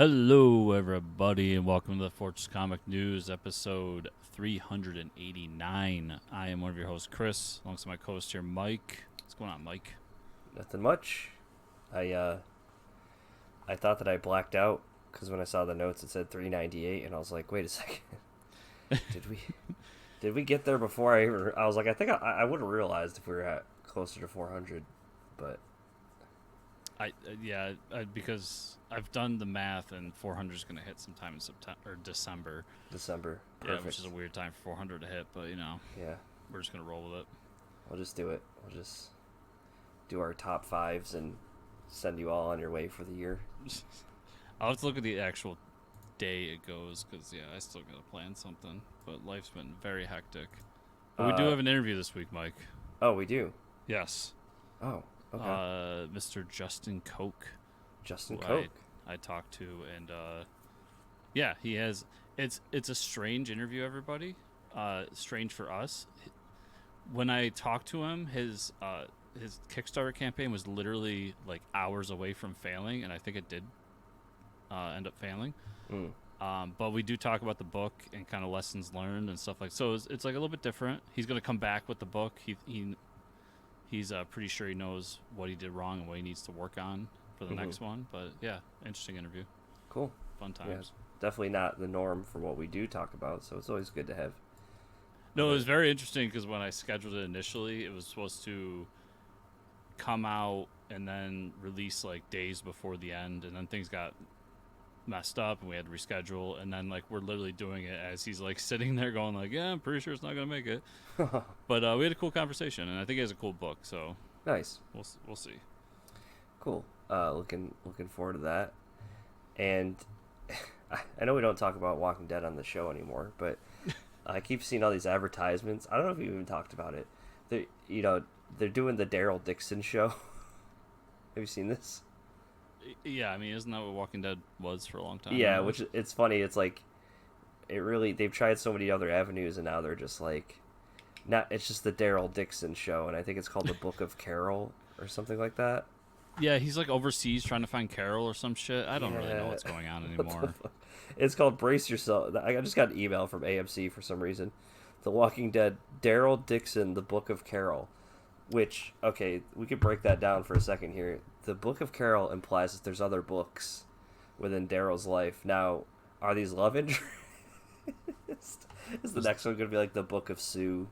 Hello, everybody, and welcome to the Fortress Comic News, episode 389. I am one of your hosts, Chris, alongside my co-host here, Mike. What's going on, Mike? Nothing much. I thought that I blacked out because when I saw the notes it said 398, and I was like, wait a second, did we get there before I was like, I think I would have realized if we were at closer to 400, but Because I've done the math, and 400 is going to hit sometime in September or December. December, perfect. perfect. Which is a weird time for 400 to hit, but Yeah, we're just going to roll with it. we'll just do it. We'll just do our top fives and send you all on your way for the year. I'll have to look at the actual day it goes, because I still got to plan something, but life's been very hectic. But we do have an interview this week, Mike. Oh, we do. Yes. Oh, okay. Mr. Justin Koch. Justin Koch. I talked to, and he has. It's a strange interview, everybody. Strange for us. When I talked to him, his Kickstarter campaign was literally like hours away from failing, and I think it did end up failing. But we do talk about the book and kind of lessons learned and stuff like. So it's like a little bit different. He's going to come back with the book. He's pretty sure he knows what he did wrong and what he needs to work on for the next one. But yeah, interesting interview. Cool. Fun times. Yeah, definitely not the norm for what we do talk about, so it's always good to have. No, it was very interesting because when I scheduled it initially, it was supposed to come out and then release like days before the end, and then things got messed up and we had to reschedule, and then like we're literally doing it as he's like sitting there going like, yeah, I'm pretty sure it's not gonna make it. But we had a cool conversation, and I think he has a cool book, so Nice. we'll see. Cool. Looking forward to that. And I know we don't talk about Walking Dead on the show anymore, but I keep seeing all these advertisements. I don't know if we even talked about it. They're doing the Daryl Dixon show. Have you seen this? Yeah, I mean, isn't that what Walking Dead was for a long time? Yeah, which it's funny. It's like they've tried so many other avenues, and now they're just like, it's just the Daryl Dixon show, and I think it's called the Book of Carol or something like that. Yeah, he's like overseas trying to find Carol or some shit. I don't really know what's going on anymore. It's called Brace Yourself. I just got an email from AMC for some reason. The Walking Dead, Daryl Dixon, the Book of Carol. Which, okay, we could break that down for a second here. The Book of Carol implies that there's other books within Daryl's life. Now, are these love interests? Is the next one going to be like the Book of Sue?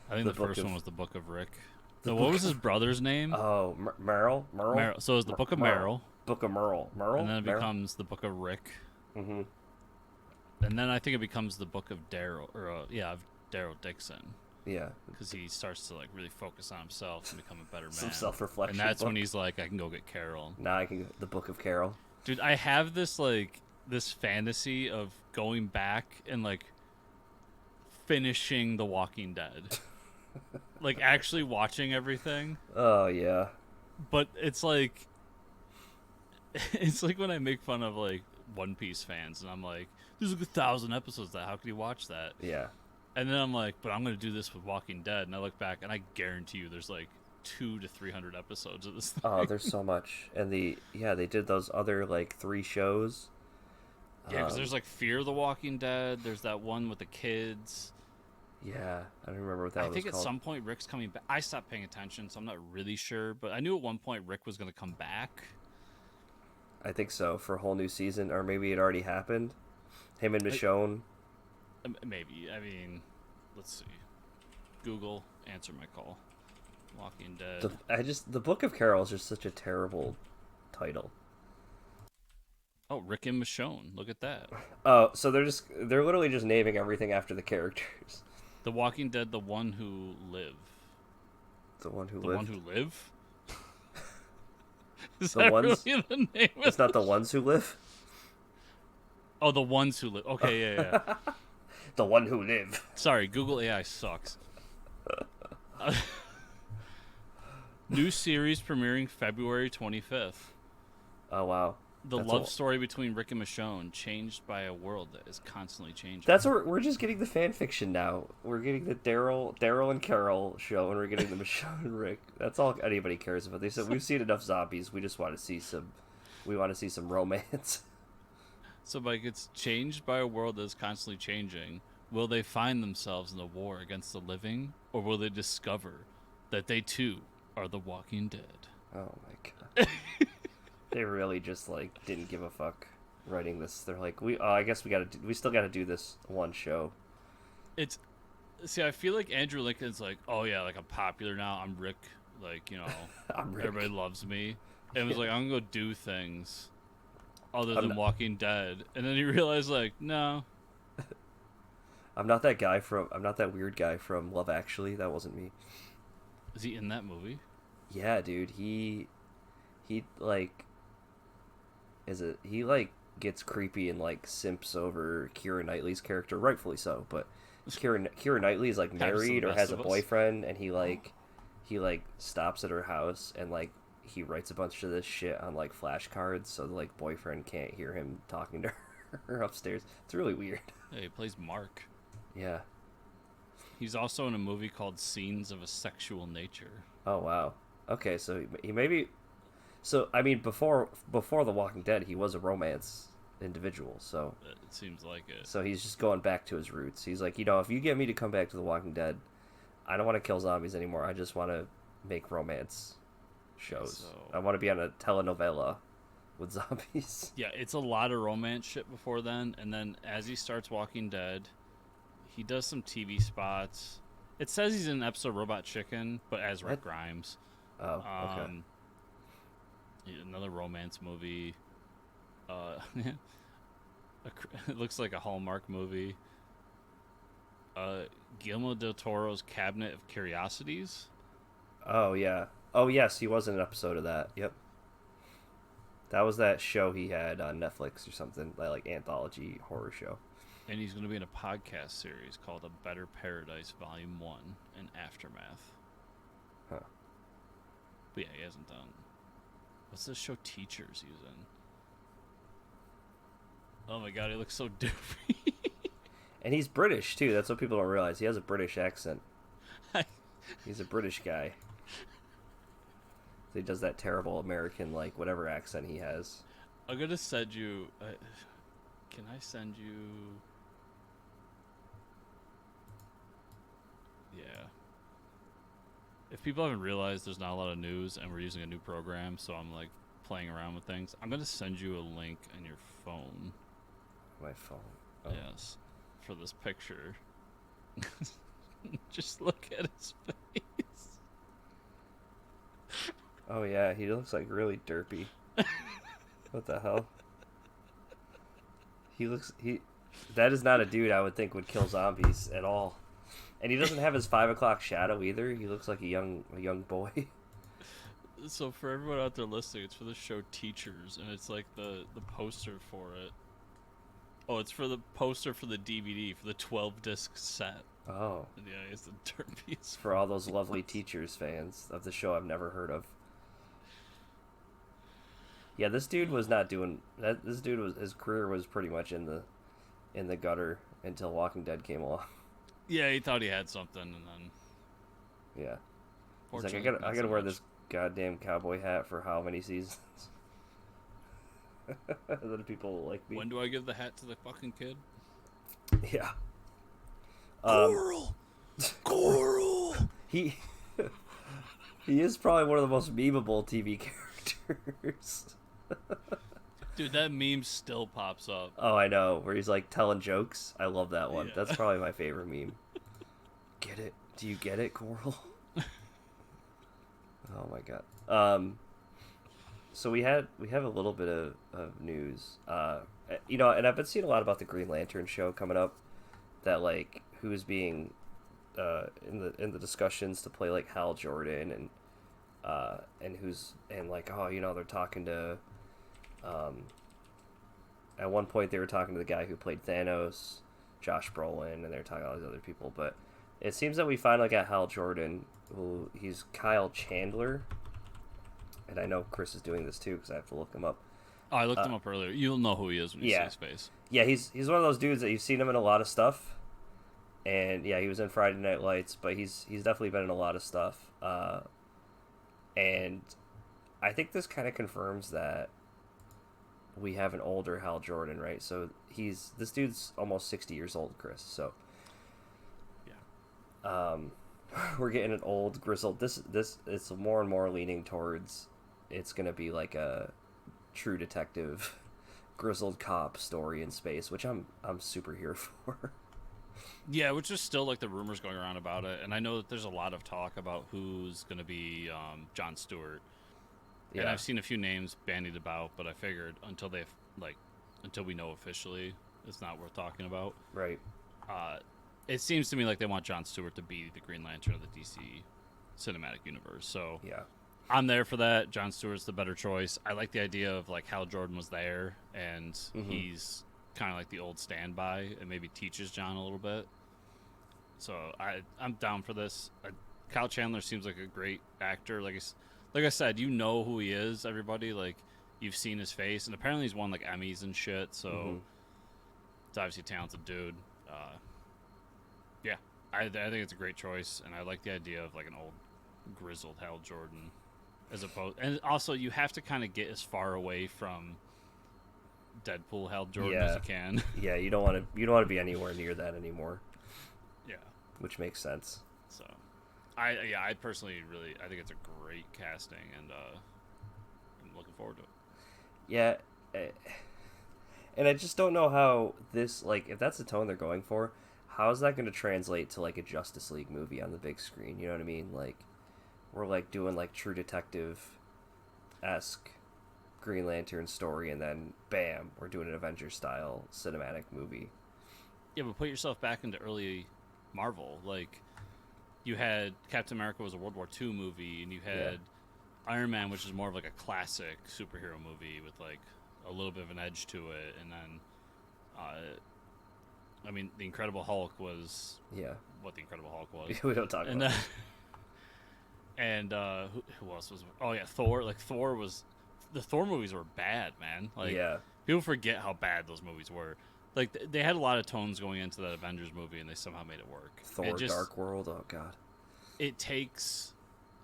I think the first one was the Book of Rick. So what was his brother's name? Oh, Merle? So it was the Book of Merle. Book of Merle. And then it becomes the Book of Rick. Mm-hmm. And then I think it becomes the Book of Daryl, of Daryl Dixon. Yeah. Because he starts to like really focus on himself and become a better man. Some self-reflection. And that's when he's like, I can go get Carol. Now I can the Book of Carol. Dude, I have this fantasy of going back and like finishing The Walking Dead. Like actually watching everything. Oh yeah. But it's like when I make fun of like One Piece fans, and I'm like, there's like 1,000 episodes of that. How could you watch that? Yeah. And then I'm like, but I'm gonna do this with Walking Dead, and I look back and I guarantee you there's like 200 to 300 episodes of this thing. Oh, there's so much. And they did those other like 3 shows. Yeah, because there's like Fear the Walking Dead. There's that one with the kids. Yeah, I don't remember what that was called. I think at some point Rick's coming back. I stopped paying attention, so I'm not really sure. But I knew at one point Rick was going to come back. I think so, for a whole new season. Or maybe it already happened. Him and Michonne. Maybe. I mean, let's see. Google, answer my call. Walking Dead. The Book of Carol is just such a terrible title. Oh, Rick and Michonne. Look at that. Oh, so they're literally just naming everything after the characters. The Walking Dead, the one who live. The one who the live? The one who live? Is the that ones, really the name? It's not the ones who live? Oh, the ones who live. Okay, yeah. The one who live. Sorry, Google AI sucks. New series premiering February 25th. Oh, wow. The love story between Rick and Michonne, changed by a world that is constantly changing. That's where we're just getting the fan fiction now. We're getting the Daryl and Carol show, and we're getting the Michonne and Rick. That's all anybody cares about. They said we've seen enough zombies. We just want to see some We want to see some romance. So Mike, it's changed by a world that is constantly changing. Will they find themselves in a war against the living, or will they discover that they too are the Walking Dead? Oh my god. They really just like didn't give a fuck writing this. They're like, I guess we still got to do this one show. It's see, I feel like Andrew Lincoln's like, oh yeah, like I'm popular now. I'm Rick. Like, I'm Rick. everybody loves me. And it was like, I'm gonna go do things other I'm than not, Walking Dead. And then he realized, like, no. I'm not that weird guy from Love Actually. That wasn't me. Is he in that movie? Yeah, dude. He like he like gets creepy and like simps over Keira Knightley's character, rightfully so. But Keira Knightley is like married or has a boyfriend, and he like stops at her house and like he writes a bunch of this shit on like flashcards so the like boyfriend can't hear him talking to her upstairs. It's really weird. Yeah, he plays Mark. Yeah. He's also in a movie called Scenes of a Sexual Nature. Oh wow. Okay, so he maybe. So I mean, before The Walking Dead, he was a romance individual. So It seems like it. so he's just going back to his roots. He's like, if you get me to come back to The Walking Dead, I don't want to kill zombies anymore. I just want to make romance shows. So- I want to be on a telenovela with zombies. Yeah, it's a lot of romance shit before then, and then as he starts Walking Dead, he does some TV spots. It says he's in an episode of Robot Chicken, but as Rick What? Grimes. Oh, okay. Another romance movie. It looks like a Hallmark movie. Guillermo del Toro's Cabinet of Curiosities. Oh yeah. Oh yes, he was in an episode of that. Yep. That was that show he had on Netflix or something, that like anthology horror show. And he's going to be in a podcast series called A Better Paradise Volume 1 and Aftermath. Huh. But yeah, he hasn't done. What's this show Teachers he's in? Oh my god, he looks so doofy. And he's British too. That's what people don't realize. He has a British accent. He's a British guy. He does that terrible American, like, whatever accent he has. I'm going to send you... can I send you... Yeah. If people haven't realized, there's not a lot of news, and we're using a new program, so I'm, like, playing around with things. I'm going to send you a link on your phone. My phone. Oh. Yes. For this picture. Just look at his face. Oh, yeah, he looks, like, really derpy. What the hell? That is not a dude I would think would kill zombies at all. And he doesn't have his 5 o'clock shadow either. He looks like a young boy. So for everyone out there listening, it's for the show Teachers, and it's like the poster for it. Oh, it's for the poster for the DVD, for the 12-disc set. Oh. And yeah, he's the derpiest. For all those lovely Teachers fans of the show I've never heard of. Yeah, this dude was not doing that. This dude was, his career was pretty much in the gutter until Walking Dead came along. Yeah, he thought he had something, and then Yeah, he's like, I gotta wear this goddamn cowboy hat for how many seasons? Then people will like me. When do I give the hat to the fucking kid? Yeah. Coral, Coral. He is probably one of the most memeable TV characters. Dude, that meme still pops up. Oh, I know, where he's like telling jokes. I love that one. Yeah. That's probably my favorite meme. Get it? Do you get it, Coral? Oh my god. So we have a little bit of news. And I've been seeing a lot about the Green Lantern show coming up. That like who's being in the discussions to play like Hal Jordan and who's and like they're talking to at one point they were talking to the guy who played Thanos, Josh Brolin, and they're talking to all these other people, but it seems that we finally got Hal Jordan, who he's Kyle Chandler, and I know Chris is doing this too because I have to look him up. Oh, I looked him up earlier. You'll know who he is when you see his face. Yeah, he's one of those dudes that you've seen him in a lot of stuff, and yeah, he was in Friday Night Lights, but he's definitely been in a lot of stuff, and I think this kind of confirms that we have an older Hal Jordan, right? So this dude's almost 60 years old, Chris. So yeah, we're getting an old grizzled. This it's more and more leaning towards it's gonna be like a True Detective grizzled cop story in space, which I'm super here for. yeah, which is still like the rumors going around about it, and I know that there's a lot of talk about who's going to be Jon Stewart, and Yeah, I've seen a few names bandied about, but I figured until we know officially, it's not worth talking about. right. Uh, it seems to me like they want Jon Stewart to be the Green Lantern of the DC cinematic universe, so Yeah, I'm there for that. Jon Stewart's the better choice. I like the idea of like Hal Jordan was there, and he's kind of like the old standby, and maybe teaches John a little bit. So I'm down for this. Kyle Chandler seems like a great actor. Like I said, you know who he is. Everybody like you've seen his face, and apparently he's won like Emmys and shit. So it's obviously a talented dude. Yeah, I think it's a great choice, and I like the idea of like an old grizzled Hal Jordan, as opposed. And also, you have to kind of get as far away from Deadpool Hal Jordan as you can. Yeah, you don't want to be anywhere near that anymore. Yeah. Which makes sense. So, I personally I think it's a great casting, and I'm looking forward to it. Yeah, and I just don't know how this, like, if that's the tone they're going for, how is that going to translate to like a Justice League movie on the big screen? You know what I mean? Like, we're like doing like True Detective-esque Green Lantern story, and then bam, we're doing an Avengers style cinematic movie. Yeah, but put yourself back into early Marvel. Like, you had Captain America was a World War II movie, and you had Iron Man, which is more of like a classic superhero movie with like a little bit of an edge to it, and then, I mean, the Incredible Hulk was what the Incredible Hulk was. We don't talk and, about. And who else was? Oh yeah, Thor. Like Thor was, the Thor movies were bad, man. Like people forget how bad those movies were. Like they had a lot of tones going into that Avengers movie, and they somehow made it work. Thor: Dark World. Oh god. It takes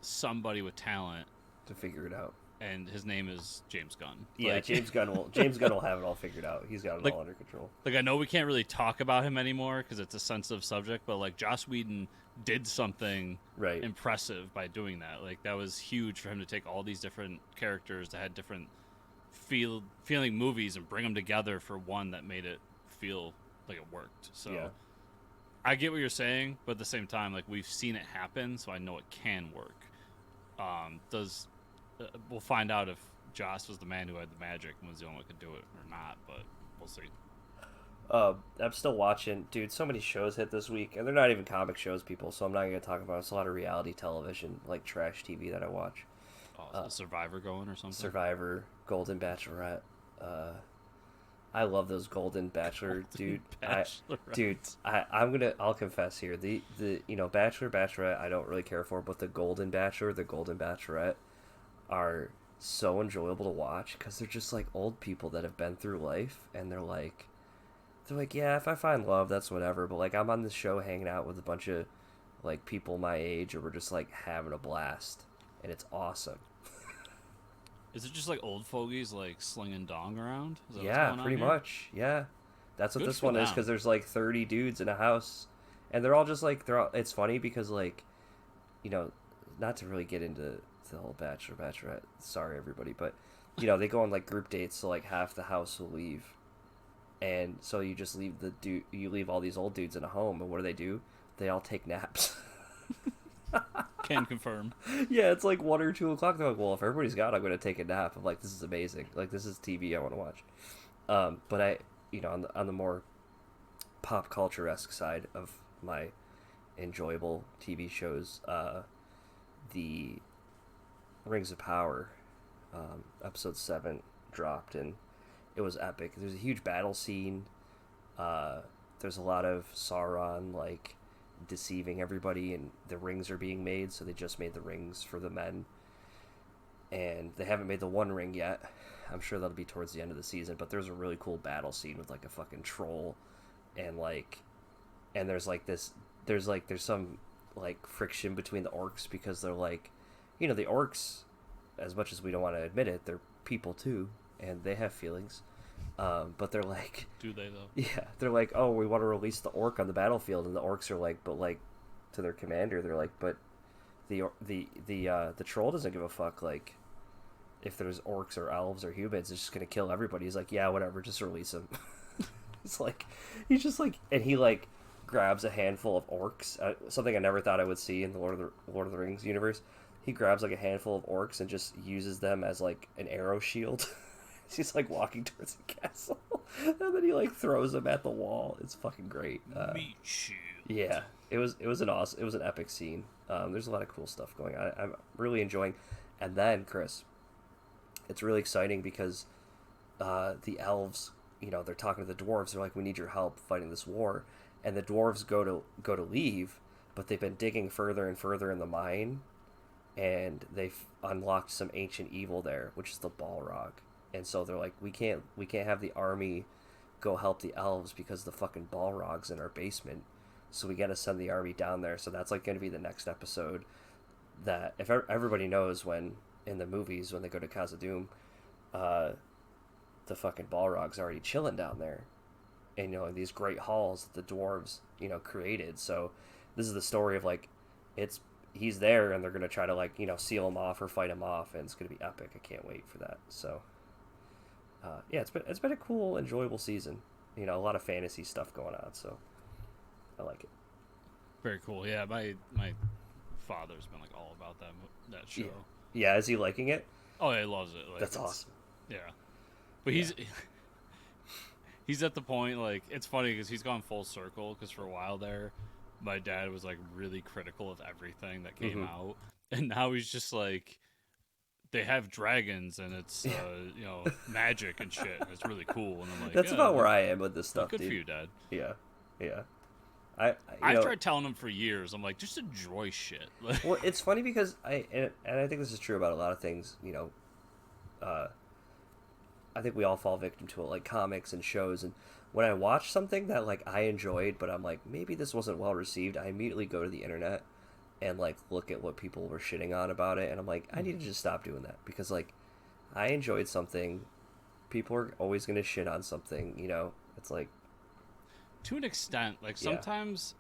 somebody with talent to figure it out, and his name is James Gunn. Yeah, like, James Gunn will have it all figured out. He's got it all under control. Like I know we can't really talk about him anymore because it's a sensitive subject, but like Joss Whedon did something impressive by doing that. Like that was huge for him to take all these different characters that had different feeling movies and bring them together for one that made it feel like it worked. So I get what you're saying, but at the same time, like we've seen it happen, so I know it can work. We'll find out if Joss was the man who had the magic and was the only one who could do it or not, but we'll see. I'm still watching, dude. So many shows hit this week, and they're not even comic shows, people. So I'm not gonna talk about it. It's a lot of reality television, like trash TV that I watch. Oh, is Survivor going or something? Survivor, Golden Bachelorette. I love those Golden Bachelor, dude. I'll confess here. The Bachelor, Bachelorette, I don't really care for, but the Golden Bachelor, the Golden Bachelorette are so enjoyable to watch because they're just like old people that have been through life, and they're like, yeah, if I find love, that's whatever. But like, I'm on this show hanging out with a bunch of like people my age, and we're just like having a blast, and it's awesome. Is it just like old fogies like slinging dong around? Yeah, pretty much. Yeah, that's what this one is, because there's like 30 dudes in a house, and they're all just like it's funny because like, not to really get into the whole Bachelor Bachelorette. Sorry everybody, but they go on like group dates, so like half the house will leave, and so you just leave you leave all these old dudes in a home, and what do? They all take naps. Can confirm. Yeah, it's like 1 or 2 o'clock. They're like, well, if everybody's gone, I'm going to take a nap. I'm like, this is amazing. Like, this is TV I want to watch. But I, on the more pop culture-esque side of my enjoyable TV shows, the Rings of Power, episode 7 dropped, and it was epic. There's a huge battle scene. There's a lot of Sauron, like, deceiving everybody, and the rings are being made, so they just made the rings for the men, and they haven't made the One Ring yet. I'm sure that'll be towards the end of the season, but there's a really cool battle scene with like a fucking troll, and there's some like friction between the orcs, because they're like, the orcs, as much as we don't want to admit it, they're people too, and they have feelings. But they're like, Do they though? yeah, they're like, oh, we want to release the orc on the battlefield, and the orcs are like, but like, to their commander, they're like, but the troll doesn't give a fuck, like, if there's orcs or elves or humans, it's just gonna kill everybody. He's like, yeah, whatever, just release them. It's like, he's just like, and he like grabs a handful of orcs, something I never thought I would see in the Lord of the Rings universe. He grabs like a handful of orcs and just uses them as like an arrow shield. He's like walking towards the castle, and then he like throws them at the wall. It's fucking great. Meat shield. Yeah, it was an epic scene. There's a lot of cool stuff going on. I'm really enjoying. And then Chris, it's really exciting because the elves, they're talking to the dwarves. They're like, we need your help fighting this war, and the dwarves go to leave, but they've been digging further and further in the mine, and they've unlocked some ancient evil there, which is the Balrog. And so they're like, we can't have the army go help the elves because the fucking Balrog's in our basement. So we got to send the army down there. So that's like going to be the next episode. That if everybody knows, when in the movies when they go to Khazad-dûm, the fucking Balrog's already chilling down there, and in these great halls that the dwarves created. So this is the story of like, he's there, and they're gonna try to like seal him off or fight him off, and it's gonna be epic. I can't wait for that. So yeah, it's been a cool, enjoyable season. A lot of fantasy stuff going on, so I like it. Very cool. Yeah, my father's been like all about that show. Yeah, is he liking it? Oh, yeah, he loves it. Like, that's awesome. Yeah, but he's at the point, like, it's funny because he's gone full circle, because for a while there, my dad was like really critical of everything that came out, and now he's just like, they have dragons and it's magic and shit, and it's really cool, and I'm like, that's about where I am with this stuff. Good dude. for you, Dad. Yeah. I've tried telling him for years. I'm like, just enjoy shit. Well, it's funny because I think this is true about a lot of things. I think we all fall victim to it, like comics and shows. And when I watch something that like I enjoyed, but I'm like, maybe this wasn't well received, I immediately go to the internet and like look at what people were shitting on about it, and I'm like, I need to just stop doing that, because like I enjoyed something. People are always gonna shit on something. It's like, to an extent, like sometimes,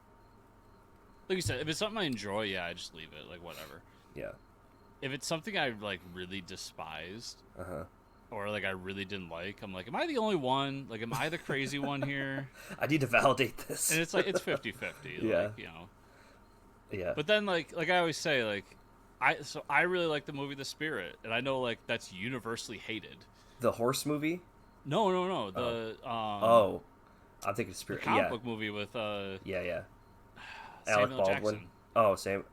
like you said, if it's something I enjoy, I just leave it, like whatever. Yeah. If it's something I like really despised, or like I really didn't like, I'm like, am I the only one? Like, am I the crazy one here? I need to validate this. And it's like, it's 50-50. Yeah. Like, Yeah. But then like I always say, like, I really like the movie The Spirit, and I know like that's universally hated. The horse movie? No. I'm thinking Spirit. The comic book movie with yeah. Alec Baldwin. Jackson. Oh, Sam.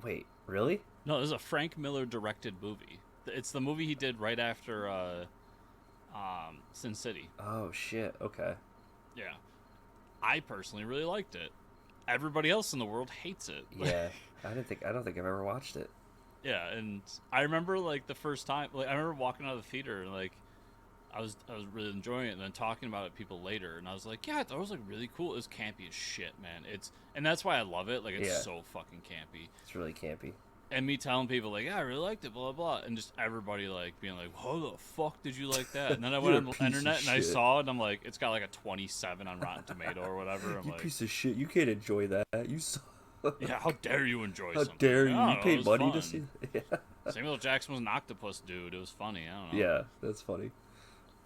Wait, really? No, this is a Frank Miller directed movie. It's the movie he did right after Sin City. Oh shit. Okay. Yeah, I personally really liked it. Everybody else in the world hates it. Yeah, I don't think I've ever watched it. Yeah, and I remember like the first time, like I remember walking out of the theater and like I was really enjoying it, and then talking about it to people later, and I was like, yeah, that was like really cool. It was campy as shit, man. And that's why I love it. Like, it's so fucking campy. It's really campy. And me telling people like, yeah, I really liked it, blah blah blah, and just everybody like being like, how the fuck did you like that? And then I went on the internet and I saw it, and I'm like, it's got like a 27 on Rotten Tomato or whatever. I'm you like, piece of shit, you can't enjoy that. You saw. Yeah, how dare you enjoy how something? How dare you? You paid money fun. to see. Yeah. Samuel Jackson was an octopus dude. It was funny. I don't know. Yeah, that's funny.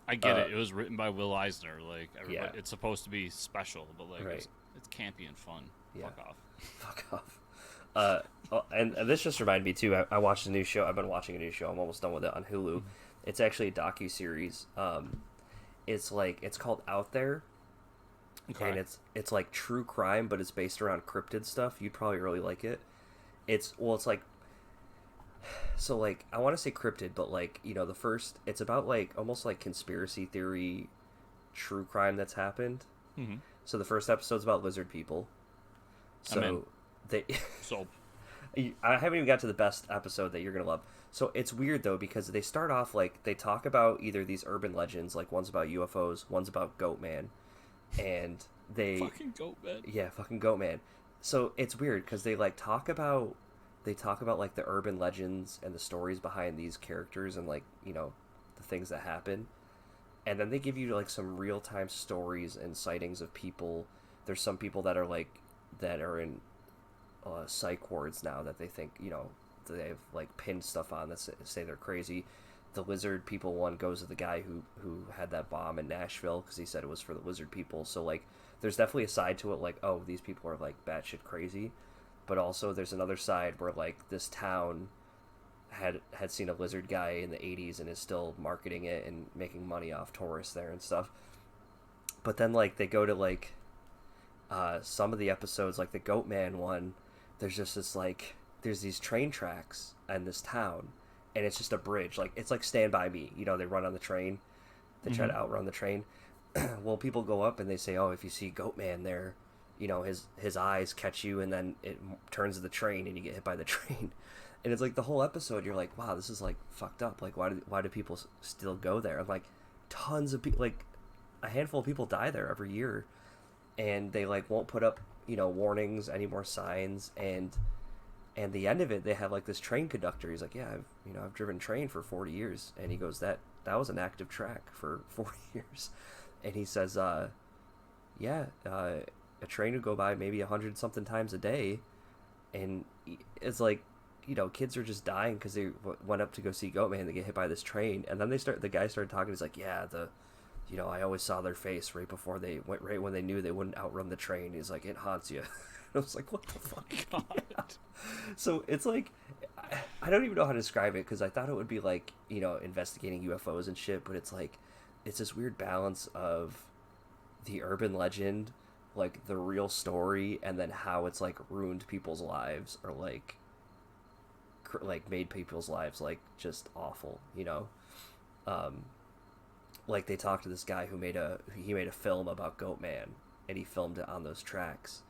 I get it. It was written by Will Eisner. Like, it's supposed to be special, but like, it's campy and fun. Yeah. Fuck off. And this just reminded me too. I watched a new show. I've been watching a new show. I'm almost done with it on Hulu. Mm-hmm. It's actually a docu-series. It's called Out There. Okay. And it's like true crime, but it's based around cryptid stuff. You'd probably really like it. It's like, so like, I want to say cryptid, but like, it's about like almost like conspiracy theory, true crime that's happened. Mm-hmm. So the first episode's about lizard people. So I haven't even got to the best episode that you're gonna love. So it's weird though, because they start off like they talk about either these urban legends, like one's about UFOs, one's about Goatman, and fucking Goatman. Yeah, fucking Goatman. So it's weird because they talk about like the urban legends and the stories behind these characters, and like the things that happen, and then they give you like some real time stories and sightings of people. There's some people that are like that are in psych wards now that they think, you know, they've like pinned stuff on that say they're crazy. The lizard people one goes to the guy who had that bomb in Nashville because he said it was for the lizard people. So like there's definitely a side to it, like, oh, these people are like batshit crazy, but also there's another side where like this town had seen a lizard guy in the 80s and is still marketing it and making money off tourists there and stuff. But then like they go to like some of the episodes, like the Goat Man one, there's just this like there's these train tracks in this town, and it's just a bridge. Like it's like Stand By Me, you know, they run on the train, they try to outrun the train. Well, people go up and they say, oh, if you see Goat Man there, you know, his eyes catch you, and then it turns to the train and you get hit by the train. And it's like the whole episode you're like, wow, this is like fucked up. Like why do people still go there? And like tons of people, like a handful of people die there every year, and they like won't put up, you know, warnings, any more signs. And the end of it, they have like this train conductor. He's like, yeah, I've driven train for 40 years. And he goes, that was an active track for 40 years. And he says, a train would go by maybe 100 something times a day. And it's like, you know, kids are just dying because they went up to go see Goatman. They get hit by this train, and then the guy started talking. He's like, yeah, I always saw their face right before they went, right when they knew they wouldn't outrun the train. He's like, it haunts you. I was like, what the fuck? God. Yeah. So it's like, I don't even know how to describe it, because I thought it would be like, you know, investigating UFOs and shit, but it's like, it's this weird balance of the urban legend, like the real story, and then how it's like ruined people's lives, or like made people's lives like just awful, you know. Like they talked to this guy who made a film about Goatman, and he filmed it on those tracks,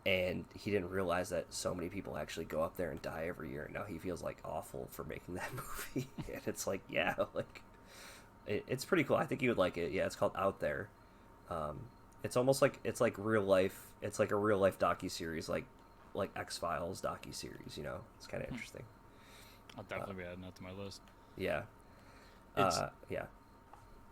and he didn't realize that so many people actually go up there and die every year, and now he feels like awful for making that movie. And it's like, yeah, like it's pretty cool. I think you would like it. Yeah, it's called Out There. It's almost like it's like real life. It's like a real life docuseries, like X-Files docuseries, you know. It's kind of interesting. I'll definitely be adding that to my list. Yeah. Yeah.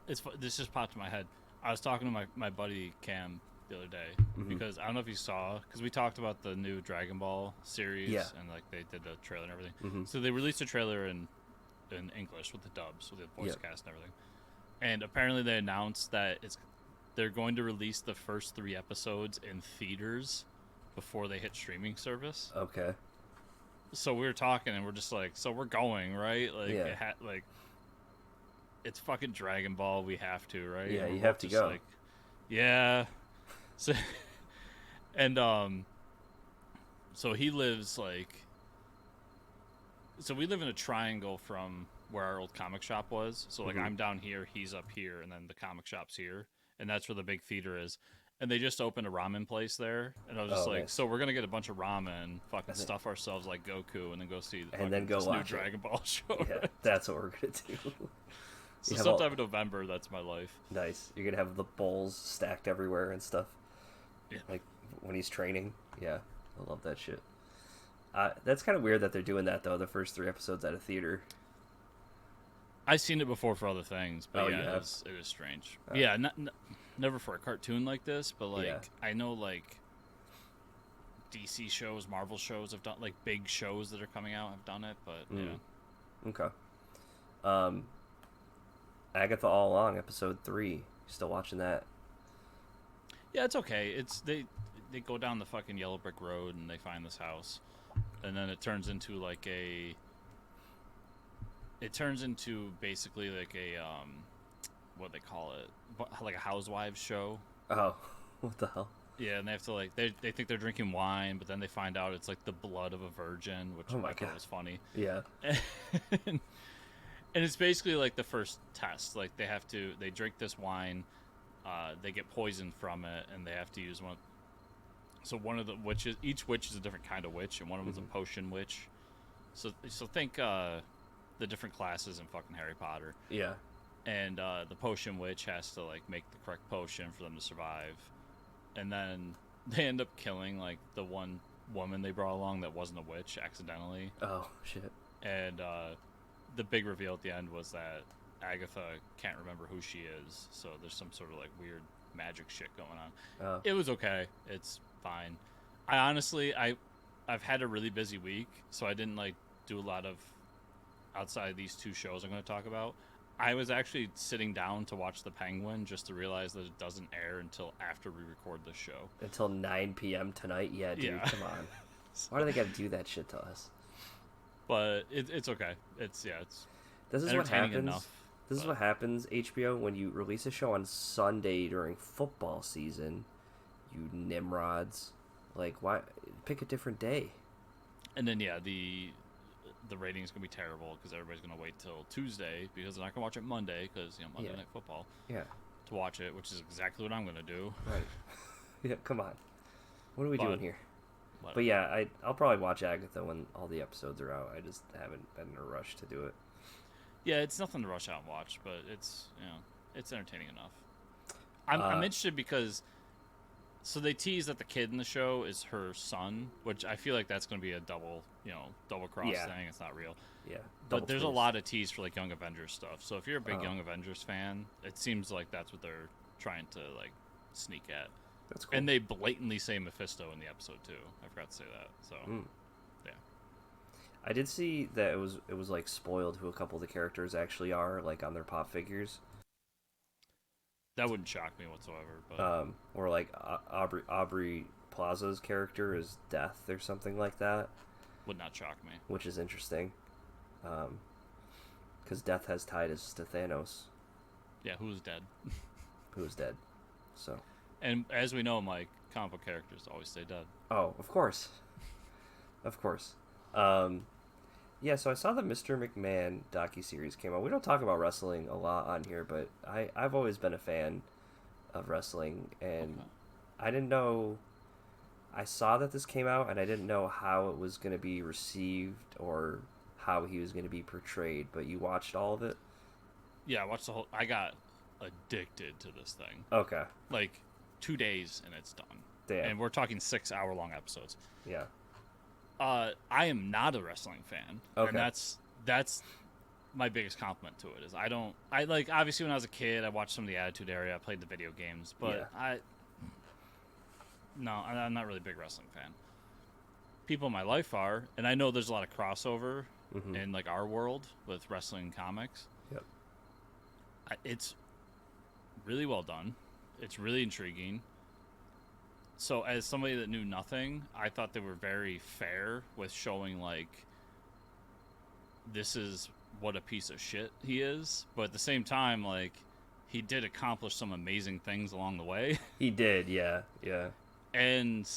This just popped in my head. I was talking to my buddy Cam the other day, because I don't know if you saw, because we talked about the new Dragon Ball series, and like they did the trailer and everything. So they released a trailer in English with the dubs, with the voice cast and everything. And apparently they announced that they're going to release the first 3 episodes in theaters before they hit streaming service. Okay. So we were talking, and we're just like, so we're going, right? Like, it's fucking Dragon Ball. We have to, right? Yeah, you have to go. Like, yeah. So, and so he lives like, so we live in a triangle from where our old comic shop was. So like, I'm down here, he's up here, and then the comic shop's here, and that's where the big theater is. And they just opened a ramen place there, and I was just like, nice. So we're gonna get a bunch of ramen, fucking stuff ourselves like Goku, and then go see and then go watch new Dragon Ball show. Yeah, that's what we're gonna do. So sometime in November, that's my life. Nice. You're gonna have the bowls stacked everywhere and stuff. Yeah. Like when he's training. Yeah, I love that shit. That's kind of weird that they're doing that though. The first 3 episodes at a theater. I've seen it before for other things, but it was strange. Yeah, never for a cartoon like this, but like I know like DC shows, Marvel shows have done, like big shows that are coming out have done it, but yeah. Okay. Agatha All Along, episode 3. Still watching that? Yeah, it's okay. It's they go down the fucking yellow brick road and they find this house, and then it turns into like a. It turns into basically like a what they call it, like a housewives show. Oh, what the hell? Yeah, and they have to like they think they're drinking wine, but then they find out it's like the blood of a virgin, which I thought was funny. Yeah. And it's basically like the first test. Like they drink this wine, they get poisoned from it, and they have to use one. So one of the witches, each witch is a different kind of witch, and one of them is a potion witch. So think the different classes in fucking Harry Potter. Yeah. And the potion witch has to like make the correct potion for them to survive, and then they end up killing like the one woman they brought along that wasn't a witch accidentally. Oh shit. And the big reveal at the end was that Agatha can't remember who she is, so there's some sort of like weird magic shit going on. Oh. It was okay. It's fine. I honestly, I've had a really busy week, so I didn't like do a lot of outside of these two shows I'm going to talk about. I was actually sitting down to watch The Penguin just to realize that it doesn't air until after we record the show. Until 9 p.m. tonight? Yeah, dude, Yeah. come on. Why do they got to do that shit to us? But it's okay. It's This is what entertaining happens. enough. This is what happens, HBO, when you release a show on Sunday during football season. You nimrods. Like, why? Pick a different day. And then yeah, the rating's gonna be terrible because everybody's gonna wait till Tuesday because they're not gonna watch it Monday because Monday Night Football. Yeah. To watch it, which is exactly what I'm gonna do. Right. Yeah. Come on. What are we doing here? Whatever. But yeah, I'll probably watch Agatha when all the episodes are out. I just haven't been in a rush to do it. Yeah, it's nothing to rush out and watch, but it's it's entertaining enough. I'm interested because so they tease that the kid in the show is her son, which I feel like that's going to be a double cross thing. It's not real. Yeah. But there's a lot of tease for like Young Avengers stuff. So if you're a big Young Avengers fan, it seems like that's what they're trying to like sneak at. That's cool. And they blatantly say Mephisto in the episode too. I forgot to say that. So yeah. I did see that it was like spoiled who a couple of the characters actually are, like on their pop figures. That wouldn't shock me whatsoever. But or like Aubrey Plaza's character is Death or something like that. Would not shock me. Which is interesting. Because Death has ties to Thanos. Yeah, who's dead? Who's dead. So. And as we know, Mike, comic book characters always stay dead. Oh, of course. Of course. Yeah, so I saw the Mr. McMahon docuseries came out. We don't talk about wrestling a lot on here, but I've always been a fan of wrestling, and I didn't know... I saw that this came out, and I didn't know how it was going to be received or how he was going to be portrayed, but you watched all of it? Yeah, I watched the whole... I got addicted to this thing. Okay. Like, 2 days, and it's done. Damn. And we're talking 6-hour-long episodes. Yeah. I am not a wrestling fan. Okay. And that's my biggest compliment to it is I like obviously when I was a kid I watched some of the Attitude Era, I played the video games, but I'm not really a big wrestling fan. People in my life are, and I know there's a lot of crossover in like our world with wrestling and comics. Yep. It's really well done. It's really intriguing. So as somebody that knew nothing, I thought they were very fair with showing like this is what a piece of shit he is, but at the same time like he did accomplish some amazing things along the way. He did, yeah. And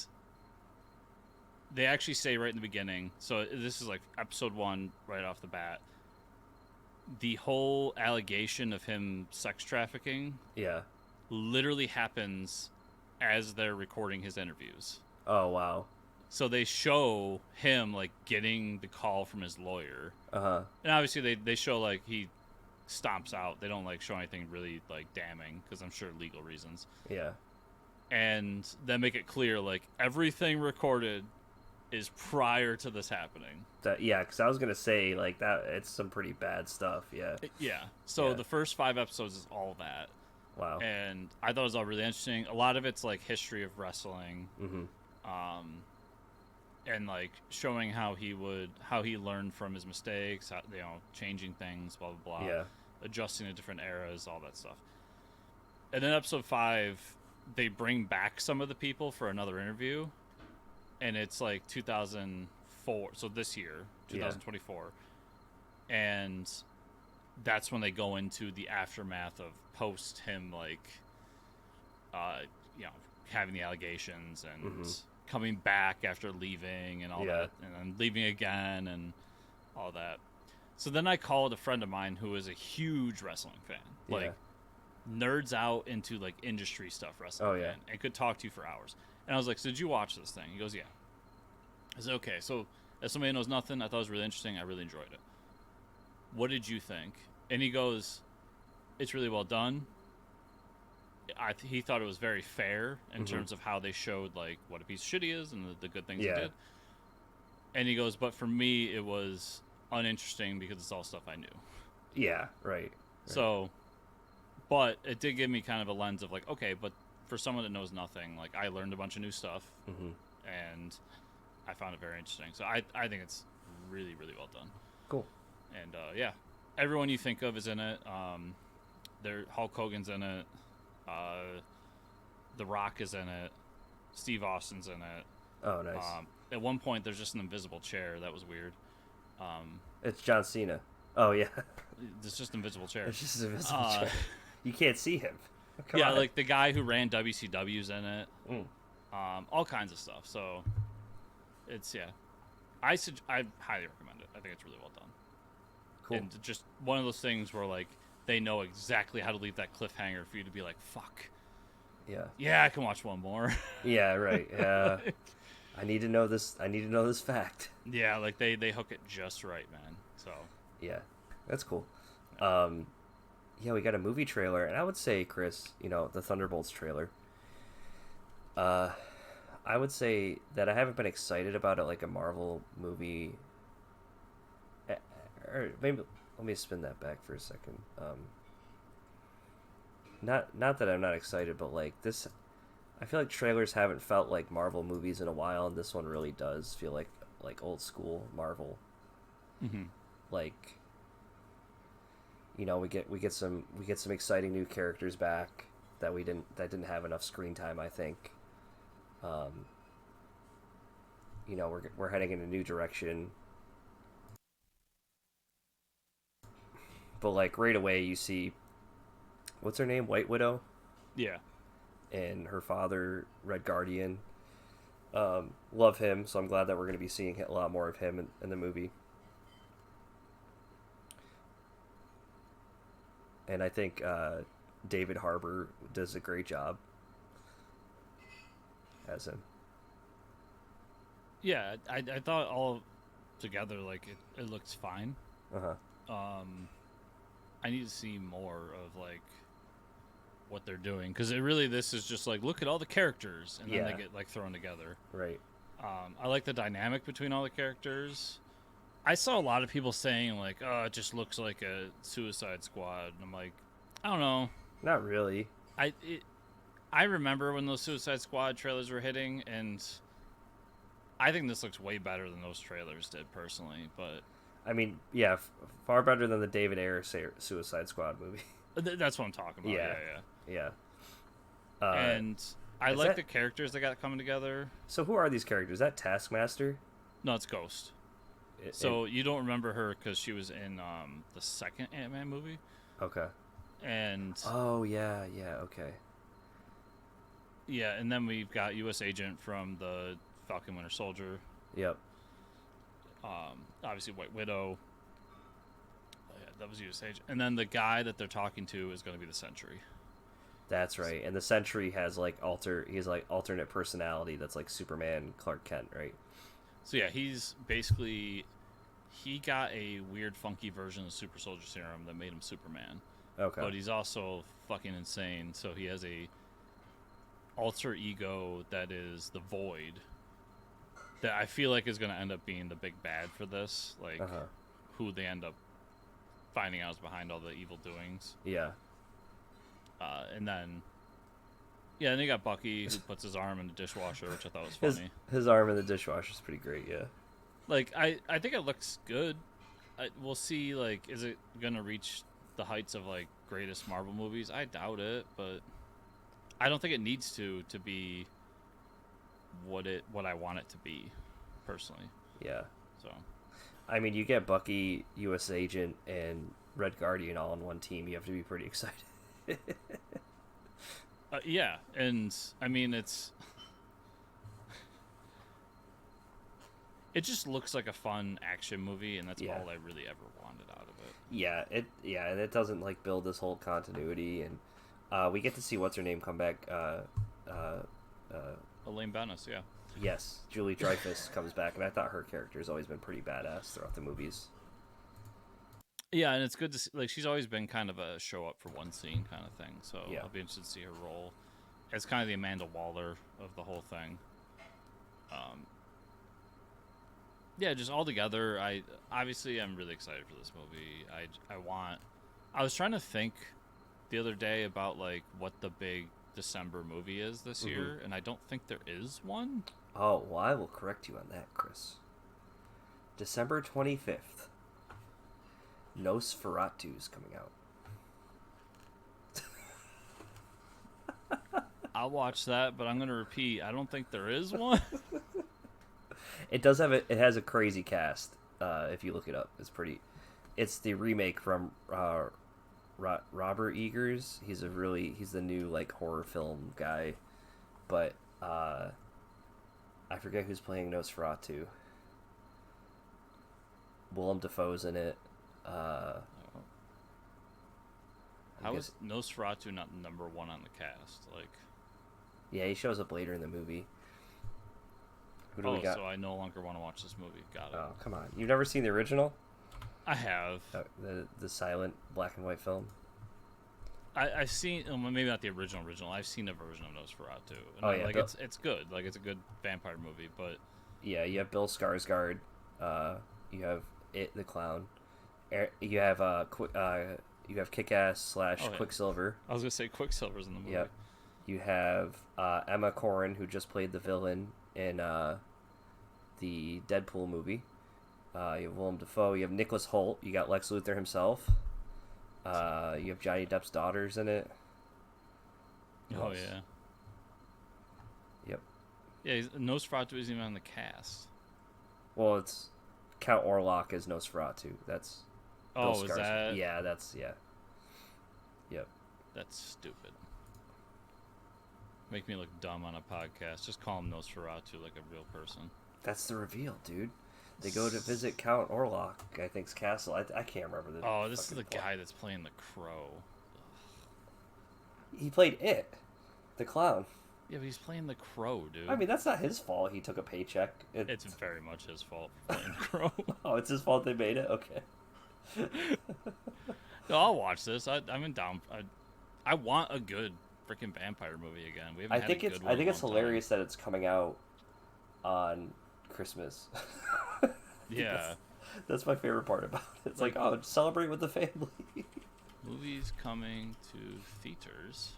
they actually say right in the beginning, so this is like episode 1 right off the bat, the whole allegation of him sex trafficking literally happens as they're recording his interviews. Oh, wow. So they show him like getting the call from his lawyer. And obviously they show like he stomps out. They don't like show anything really like damning because I'm sure legal reasons. Yeah. And then make it clear like everything recorded is prior to this happening. Because I was gonna say like that it's some pretty bad stuff. Yeah. So the first 5 episodes is all that. Wow. And I thought it was all really interesting. A lot of it's like history of wrestling. And like showing how he learned from his mistakes, how, changing things, blah blah blah. Yeah. Adjusting to different eras, all that stuff. And then episode 5, they bring back some of the people for another interview, and it's like 2004, so this year, 2024, and that's when they go into the aftermath of post him like, having the allegations and coming back after leaving and all that, and then leaving again and all that. So then I called a friend of mine who is a huge wrestling fan, like nerds out into like industry stuff, wrestling fan, and could talk to you for hours. And I was like, so did you watch this thing? He goes, yeah. I said, okay, so as somebody who knows nothing, I thought it was really interesting. I really enjoyed it. What did you think? And he goes, it's really well done. He thought it was very fair in terms of how they showed like what a piece of shit he is and the good things he did. And he goes, but for me, it was uninteresting because it's all stuff I knew. Yeah, right. So, but it did give me kind of a lens of like, okay, but for someone that knows nothing, like I learned a bunch of new stuff, and I found it very interesting. So I think it's really, really well done. Cool. And yeah, everyone you think of is in it. Hulk Hogan's in it. The Rock is in it. Steve Austin's in it. Oh, nice. At one point, there's just an invisible chair. That was weird. It's John Cena. Oh, yeah. It's just an invisible chair. It's just an invisible chair. You can't see him. Come on. Like the guy who ran WCW's in it. All kinds of stuff. So it's I highly recommend it. I think it's really well done. Cool. And just one of those things where like they know exactly how to leave that cliffhanger for you to be like, fuck. Yeah, I can watch one more. Yeah, right. Yeah. I need to know this. I need to know this fact. Yeah, like they hook it just right, man. So yeah, that's cool. Yeah, we got a movie trailer, and I would say, Chris, the Thunderbolts trailer. I would say that I haven't been excited about it like a Marvel movie. Or maybe let me spin that back for a second. Not that I'm not excited, but like this, I feel like trailers haven't felt like Marvel movies in a while, and this one really does feel like old school Marvel. Like, we get some exciting new characters back that didn't have enough screen time, I think. We're heading in a new direction. But like right away you see, what's her name? White Widow? Yeah. And her father, Red Guardian. Love him, so I'm glad that we're going to be seeing a lot more of him in the movie. And I think David Harbour does a great job as him. Yeah, I thought all together like it looks fine. I need to see more of like what they're doing, because this is just like, look at all the characters, and then they get like thrown together. Right. I like the dynamic between all the characters. I saw a lot of people saying like, oh, it just looks like a Suicide Squad, and I'm like, I don't know. Not really. I remember when those Suicide Squad trailers were hitting, and I think this looks way better than those trailers did personally, but I mean, yeah, far better than the David Ayer Suicide Squad movie. That's what I'm talking about. Yeah. And I like the characters they got coming together. So who are these characters? Is that Taskmaster? No, it's Ghost. So you don't remember her because she was in the second Ant-Man movie. Okay. And oh yeah, okay. Yeah, and then we've got U.S. Agent from the Falcon Winter Soldier. Yep. Obviously White Widow. Oh, yeah, that was U.S. Agent. And then the guy that they're talking to is going to be the Sentry. That's right. And the Sentry has he's like alternate personality that's like Superman, Clark Kent, right? So yeah, he's basically, he got a weird funky version of Super Soldier Serum that made him Superman. Okay. But he's also fucking insane, so he has a alter ego that is the Void, that I feel like is going to end up being the big bad for this, like who they end up finding out is behind all the evil doings. Yeah. And then you got Bucky, who puts his arm in the dishwasher, which I thought was funny. His arm in the dishwasher is pretty great, yeah. Like, I think it looks good. We'll see, like, is it going to reach the heights of, like, greatest Marvel movies? I doubt it, but I don't think it needs to be what I want it to be, personally. Yeah. So, I mean, you get Bucky, U.S. Agent, and Red Guardian all in one team. You have to be pretty excited. Yeah, and I mean, it just looks like a fun action movie, and that's all I really ever wanted out of it. Yeah, and it doesn't like build this whole continuity, and we get to see what's her name come back. Elaine Bennis, yeah. Yes, Julie Dreyfus comes back, and I thought her character has always been pretty badass throughout the movies. Yeah, and it's good to see, like, she's always been kind of a show up for one scene kind of thing, so I'll be interested to see her role as kind of the Amanda Waller of the whole thing. Yeah, just all together, I'm really excited for this movie. I want I was trying to think the other day about like what the big December movie is this Mm-hmm. year, and I don't think there is one. Oh, well, I will correct you on that, Chris. December 25th. Nosferatu is coming out. I'll watch that, but I'm gonna repeat. I don't think there is one. It does have it has a crazy cast. If you look it up, it's pretty. It's the remake from Robert Eggers. He's the new like horror film guy, but I forget who's playing Nosferatu. Willem Dafoe's in it. How is Nosferatu not number one on the cast? Like, Yeah, he shows up later in the movie. Who do we oh, got? so I no longer want to watch this movie. Got it. Oh, come on! You've never seen the original? I have. The silent black and white film. I've seen maybe not the original. I've seen the version of Nosferatu. And Oh, yeah, like Bill- it's good. Like it's a good vampire movie, but Yeah, you have Bill Skarsgård. You have the clown. You have you have Kick-Ass / Oh, yeah. Quicksilver. I was gonna say Quicksilver's in the movie. Yep. You have Emma Corrin, who just played the villain in the Deadpool movie. You have Willem Dafoe. You have Nicholas Hoult. You got Lex Luthor himself. You have Johnny Depp's daughters in it. Who Oh else? yeah. Yep. Yeah, Nosferatu isn't even on the cast. Well, it's Count Orlok as Nosferatu. That's Bill Oh, is Skarsgård. that? Yeah, that's yeah. Yep. That's stupid. Make me look dumb on a podcast. Just call him Nosferatu like a real person. That's the reveal, dude. They go to visit Count Orlok, I think's castle. I can't remember the. Oh, this is the fucking plot. guy that's playing the crow. He played it, the clown. Yeah, but he's playing the crow, dude. I mean, that's not his fault. He took a paycheck. It's very much his fault for playing the crow. Oh, it's his fault they made it. Okay. No, I'll watch this. I'm in down. I want a good freaking vampire movie again. We haven't had a good one I think in a it's long hilarious that it's coming out on Christmas. Yeah. That's my favorite part about it. It's like, oh, celebrate with the family. Movies coming to theaters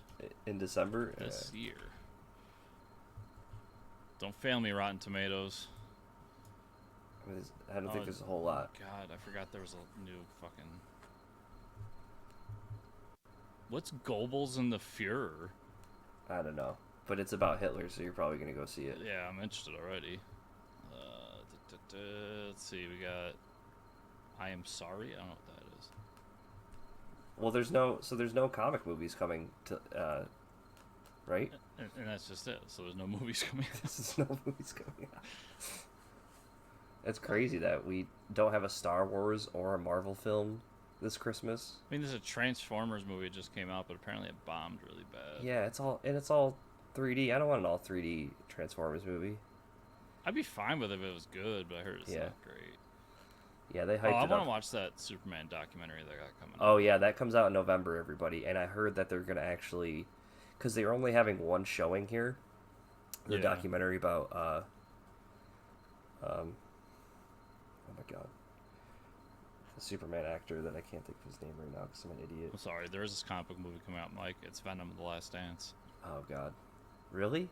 In December. this year. Don't fail me, Rotten Tomatoes. I don't think there's a whole lot. God, I forgot there was a new fucking. What's Goebbels and the Fuhrer? I don't know, but it's about Hitler, so you're probably gonna go see it. Yeah, I'm interested already. Let's see, we got I Am Sorry. I don't know what that is. Well, there's no comic movies coming to, right? And that's just it. So there's no movies coming. There's no movies coming out. It's crazy that we don't have a Star Wars or a Marvel film this Christmas. I mean, there's a Transformers movie that just came out, but apparently it bombed really bad. Yeah, it's all 3D. I don't want an all 3D Transformers movie. I'd be fine with it if it was good, but I heard it's not great. Yeah, they hyped I it want up. to watch that Superman documentary that got coming Oh out. yeah, that comes out in November, everybody. And I heard that they're gonna actually, because they're only having one showing here, the Yeah. documentary about oh my god, the Superman actor that I can't think of his name right now because I'm an idiot. I'm sorry, there is this comic book movie coming out, Mike. It's Venom: The Last Dance. Oh god, really?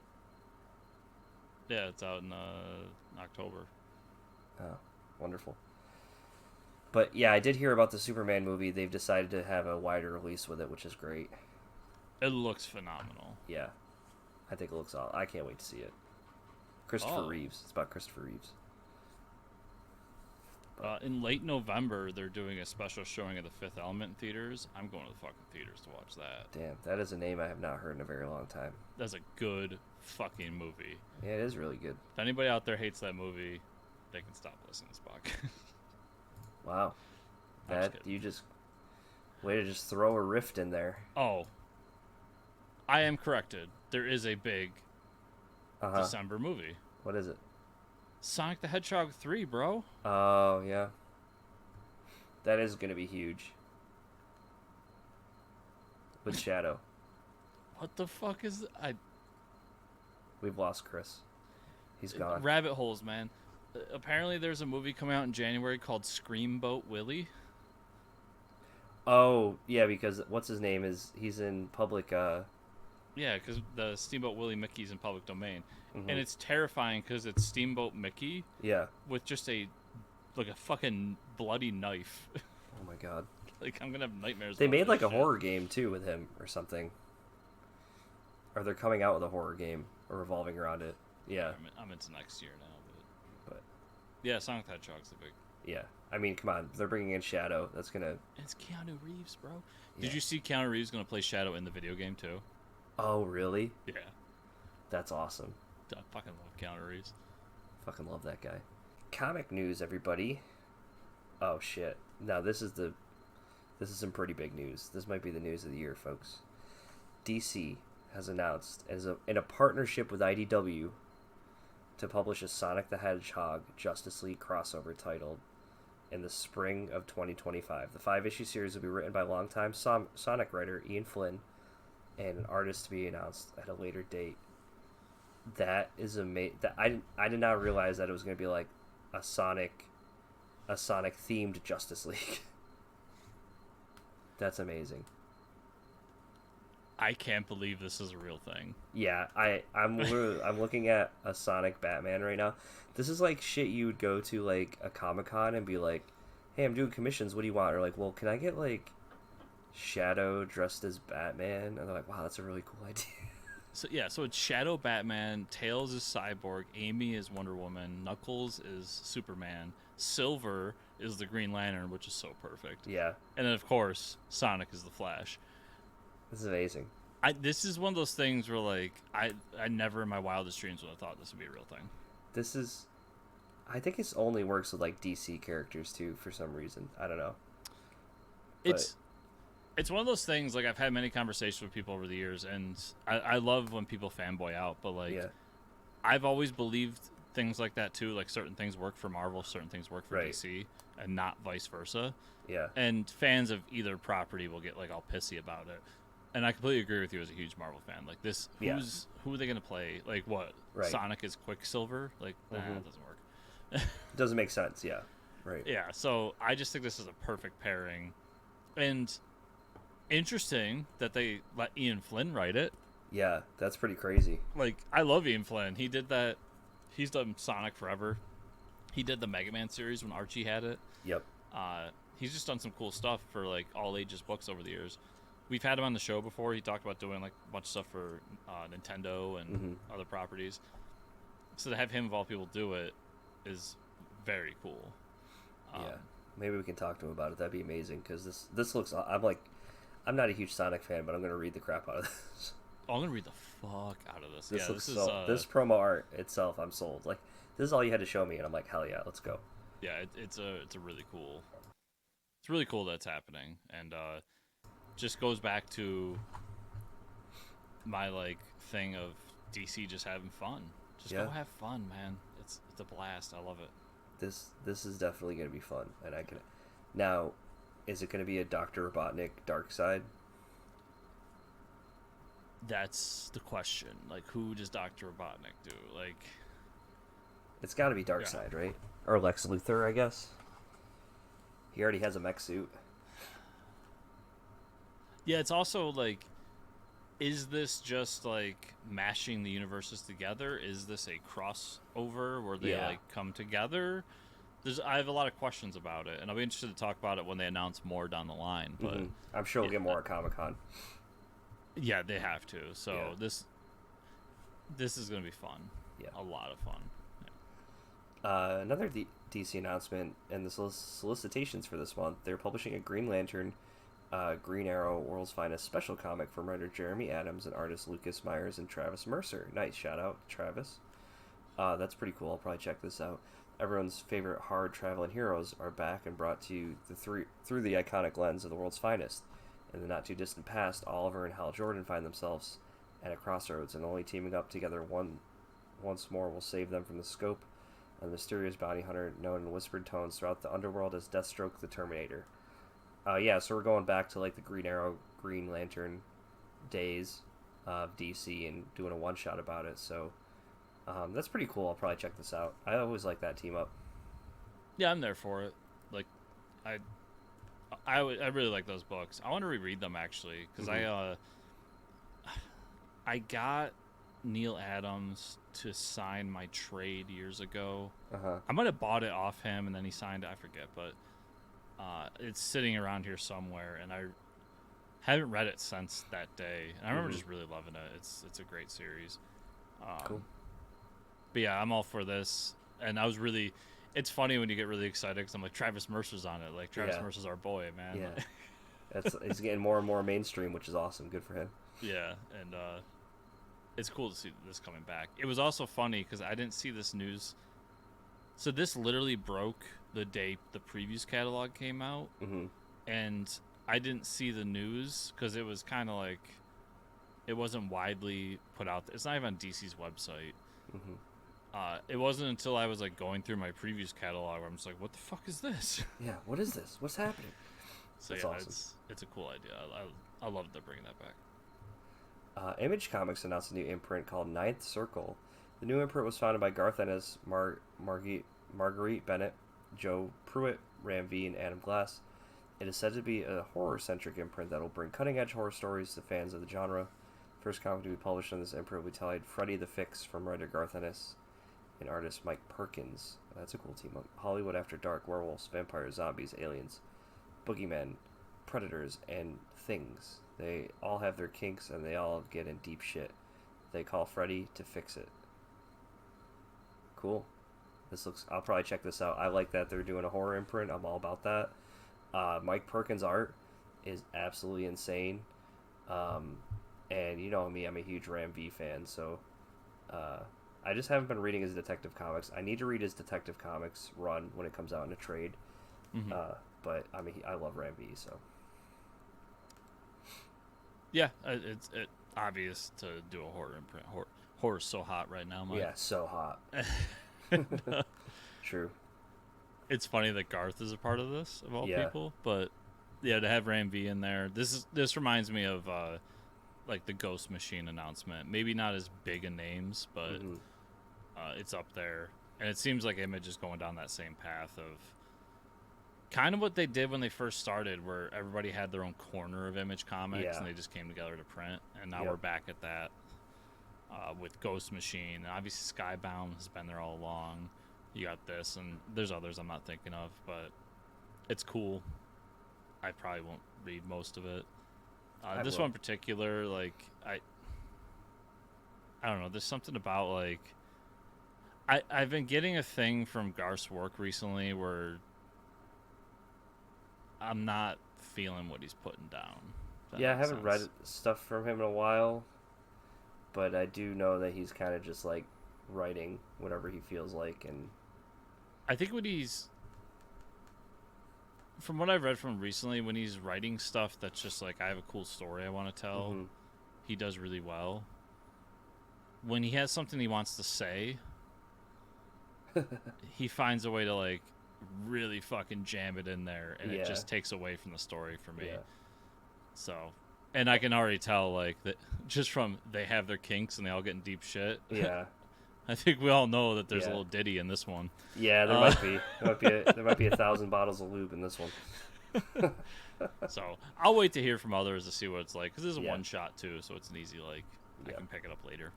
Yeah, it's out in October. Oh, wonderful. But yeah, I did hear about the Superman movie. They've decided to have a wider release with it, which is great. It looks phenomenal. Yeah, I think it looks all. I can't wait to see it. Christopher Reeves. It's about Christopher Reeves. In late November, they're doing a special showing of The Fifth Element in theaters. I'm going to the fucking theaters to watch that. Damn, that is a name I have not heard in a very long time. That's a good fucking movie. Yeah, it is really good. If anybody out there hates that movie, they can stop listening to this podcast. Wow. I'm just That kidding. you just way to just throw a rift in there. Oh, I am corrected. There is a big December movie. What is it? Sonic the Hedgehog 3, bro. Oh, yeah. That is going to be huge. With Shadow. What the fuck is We've lost Chris. He's gone. Rabbit holes, man. Apparently there's a movie coming out in January called Screamboat Willie. Oh yeah, because what's his name is he's in public. Yeah, because the Steamboat Willie Mickey's in public domain, and Mhm. it's terrifying because it's Steamboat Mickey Yeah. with just a like a fucking bloody knife. Oh my god. Like I'm gonna have nightmares They about made this like a shit. horror game too with him or something. Or they're coming out with a horror game or revolving around it. Yeah. I'm into next year now, but But yeah, Sonic the Hedgehog's the big. yeah. I mean, come on. They're bringing in Shadow. That's gonna. It's Keanu Reeves, bro. Yeah. Did you see Keanu Reeves gonna play Shadow in the video game too? Oh really? Yeah, That's awesome. I fucking love Keanu Reeves. Fucking love that guy. Comic news, everybody. Oh shit. Now this is some pretty big news. This might be the news of the year, folks. DC has announced in a partnership with IDW to publish a Sonic the Hedgehog Justice League crossover titled in the spring of 2025. The 5-issue series will be written by longtime Sonic writer Ian Flynn and an artist to be announced at a later date. That is amazing. I did not realize that it was going to be like a Sonic themed Justice League. That's amazing. I can't believe this is a real thing. Yeah, I'm looking at a Sonic Batman right now. This is like shit you would go to like a Comic-Con and be like, "Hey, I'm doing commissions. What do you want?" Or like, "Well, can I get like Shadow dressed as Batman?" And they're like, "Wow, that's a really cool idea." So yeah, so it's Shadow Batman, Tails is Cyborg, Amy is Wonder Woman, Knuckles is Superman, Silver is the Green Lantern, which is so perfect. Yeah, And then of course, Sonic is the Flash. this is amazing. This is one of those things where like I never in my wildest dreams would have thought this would be a real thing. This is I think it only works with like DC characters too for some reason. I don't know. But It's one of those things like I've had many conversations with people over the years, and I love when people fanboy out, but like yeah, I've always believed things like that too. Like certain things work for Marvel, certain things work for right. DC, and not vice versa. Yeah. And fans of either property will get like all pissy about it. And I completely agree with you as a huge Marvel fan. Like this, Yeah. who are they gonna play? Like what? Right. Sonic is Quicksilver? Like nah, it doesn't work. It doesn't make sense, yeah. Right. Yeah. So I just think this is a perfect pairing, and interesting that they let Ian Flynn write it. Yeah, that's pretty crazy. Like I love Ian Flynn. He did that. He's done Sonic forever. He did the Mega Man series when Archie had it. Yep. He's just done some cool stuff for like all ages books over the years. We've had him on the show before. He talked about doing like a bunch of stuff for Nintendo and other properties. So to have him of all people do it is very cool. Yeah. Maybe we can talk to him about it. That'd be amazing because this looks. I'm not a huge Sonic fan, but I'm gonna read the crap out of this. I'm gonna read the fuck out of this. This Yeah, looks this is this promo art itself. I'm sold. Like this is all you had to show me, and I'm like, hell yeah, let's go. yeah, it's a really cool. It's really cool that it's happening, and just goes back to my like thing of DC just having fun. Just Yeah. go have fun, man. It's a blast. I love it. This is definitely gonna be fun, and I can. Now, is it gonna be a Dr. Robotnik Dark Side? That's the question. Like, who does Dr. Robotnik do? Like, It's got to be Dark Yeah. Side, right? Or Lex Luthor, I guess. He already has a mech suit. yeah, it's also like, is this just like mashing the universes together? Is this a crossover where they Yeah. like come together? I have a lot of questions about it, and I'll be interested to talk about it when they announce more down the line. But I'm sure we'll yeah, get more at Comic-Con. yeah, they have to. So Yeah. this is gonna be fun. Yeah. A lot of fun. Another DC announcement and the solicitations for this month. They're publishing a Green Lantern, Green Arrow World's Finest special comic from writer Jeremy Adams and artist Lucas Myers and Travis Mercer. Nice, shout out Travis. That's pretty cool. I'll probably check this out. Everyone's favorite hard traveling heroes are back and brought to you through the iconic lens of the world's finest. In the not too distant past, Oliver and Hal Jordan find themselves at a crossroads, and only teaming up together once more will save them from the scope of the mysterious bounty hunter known in whispered tones throughout the underworld as Deathstroke the Terminator. Yeah, so we're going back to like the Green Arrow, Green Lantern days of DC and doing a one shot about it. So that's pretty cool. I'll probably check this out. I always like that team up. Yeah, I'm there for it. Like, I really like those books. I want to reread them actually because I got Neil Adams to sign my trade years ago. Uh-huh. I might have bought it off him and then he signed it. I forget, but it's sitting around here somewhere, and I haven't read it since that day. And I remember just really loving it. It's a great series. Cool. But yeah, I'm all for this. And I was really. It's funny when you get really excited because I'm like, Travis Mercer's on it. Like, Travis Mercer's our boy, man. Yeah. He's getting more and more mainstream, which is awesome. Good for him. Yeah, and it's cool to see this coming back. It was also funny because I didn't see this news. So this literally broke the day the previews catalog came out. And I didn't see the news because it was kind of like it wasn't widely put out. It's not even on DC's website. It wasn't until I was like going through my previews catalog where I'm just like, what the fuck is this? Yeah, what is this? What's happening? So That's yeah, awesome. it's a cool idea. I love that they're bringing that back. Image Comics announced a new imprint called Ninth Circle. The new imprint was founded by Garth Ennis, Marguerite Bennett, Joe Pruitt, Ram V, and Adam Glass. It is said to be a horror-centric imprint that will bring cutting-edge horror stories to fans of the genre. First comic to be published on this imprint will be titled Freddy the Fix from writer Garth Ennis and artist Mike Perkins. That's a cool team up. Hollywood After Dark, werewolves, vampires, zombies, aliens, boogeymen, predators, and things. They all have their kinks and they all get in deep shit. They call Freddy to fix it. Cool. I'll probably check this out. I like that they're doing a horror imprint. I'm all about that. Mike Perkins' art is absolutely insane. And you know me, I'm a huge Ram V fan, so I just haven't been reading his Detective Comics. I need to read his Detective Comics run when it comes out in a trade. But I love Ram V, so. Yeah, it's obvious to do a horror imprint. Horror's so hot right now, Mike. Yeah, so hot. True. It's funny that Garth is a part of this, of all people, but yeah, to have Ram V in there, this reminds me of like the Ghost Machine announcement. Maybe not as big a names, but it's up there, and it seems like Image is going down that same path of kind of what they did when they first started, where everybody had their own corner of Image Comics, and they just came together to print, and now we're back at that with Ghost Machine, and obviously Skybound has been there all along. You got this, and there's others I'm not thinking of, but it's cool. I probably won't read most of it. This one in particular, like, I don't know, there's something about, like, I've been getting a thing from Garth's work recently where I'm not feeling what he's putting down. Yeah, I haven't read stuff from him in a while, but I do know that he's kind of just, like, writing whatever he feels like, and I think from what I've read from recently, when he's writing stuff that's just like, I have a cool story I want to tell, he does really well. When he has something he wants to say, he finds a way to, like, really fucking jam it in there, and it just takes away from the story for me. So, and I can already tell, like, that just from they have their kinks and they all get in deep shit. Yeah. I think we all know that there's a little ditty in this one. Yeah, there might be. There might be 1,000 bottles of lube in this one. So I'll wait to hear from others to see what it's like, because this is a one shot too, so it's an easy, like, I can pick it up later.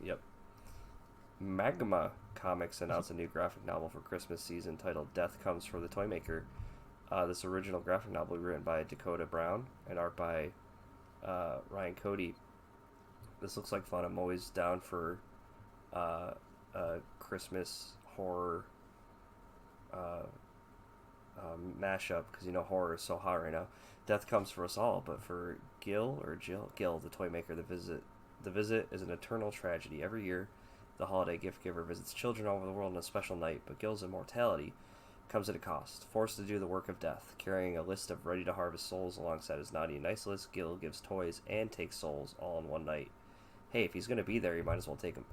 Yep. Magma Comics announced a new graphic novel for Christmas season titled Death Comes for the Toymaker. This original graphic novel written by Dakota Brown and art by Ryan Cody. This looks like fun. I'm always down for a Christmas horror mashup, because you know horror is so hot right now. Death comes for us all, but for Gil, the toy maker, the visit is an eternal tragedy. Every year, the holiday gift giver visits children all over the world on a special night, but Gil's immortality comes at a cost. Forced to do the work of death, carrying a list of ready-to-harvest souls alongside his naughty and nice list, Gil gives toys and takes souls all in one night. Hey, if he's going to be there, you might as well take him.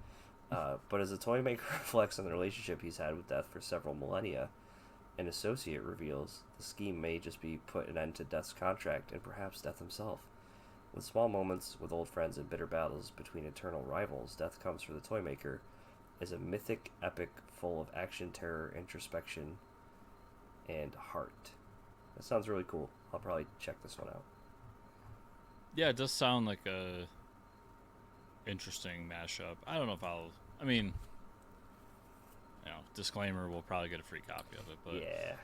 But as the toy maker reflects on the relationship he's had with death for several millennia, an associate reveals the scheme may just be put an end to Death's contract and perhaps Death himself. With small moments with old friends and bitter battles between eternal rivals, Death Comes for the Toy Maker is a mythic epic full of action, terror, introspection, and heart. That sounds really cool. I'll probably check this one out. Yeah, it does sound like a interesting mashup. I don't know if I'll. I mean, disclaimer: we'll probably get a free copy of it, but Yeah.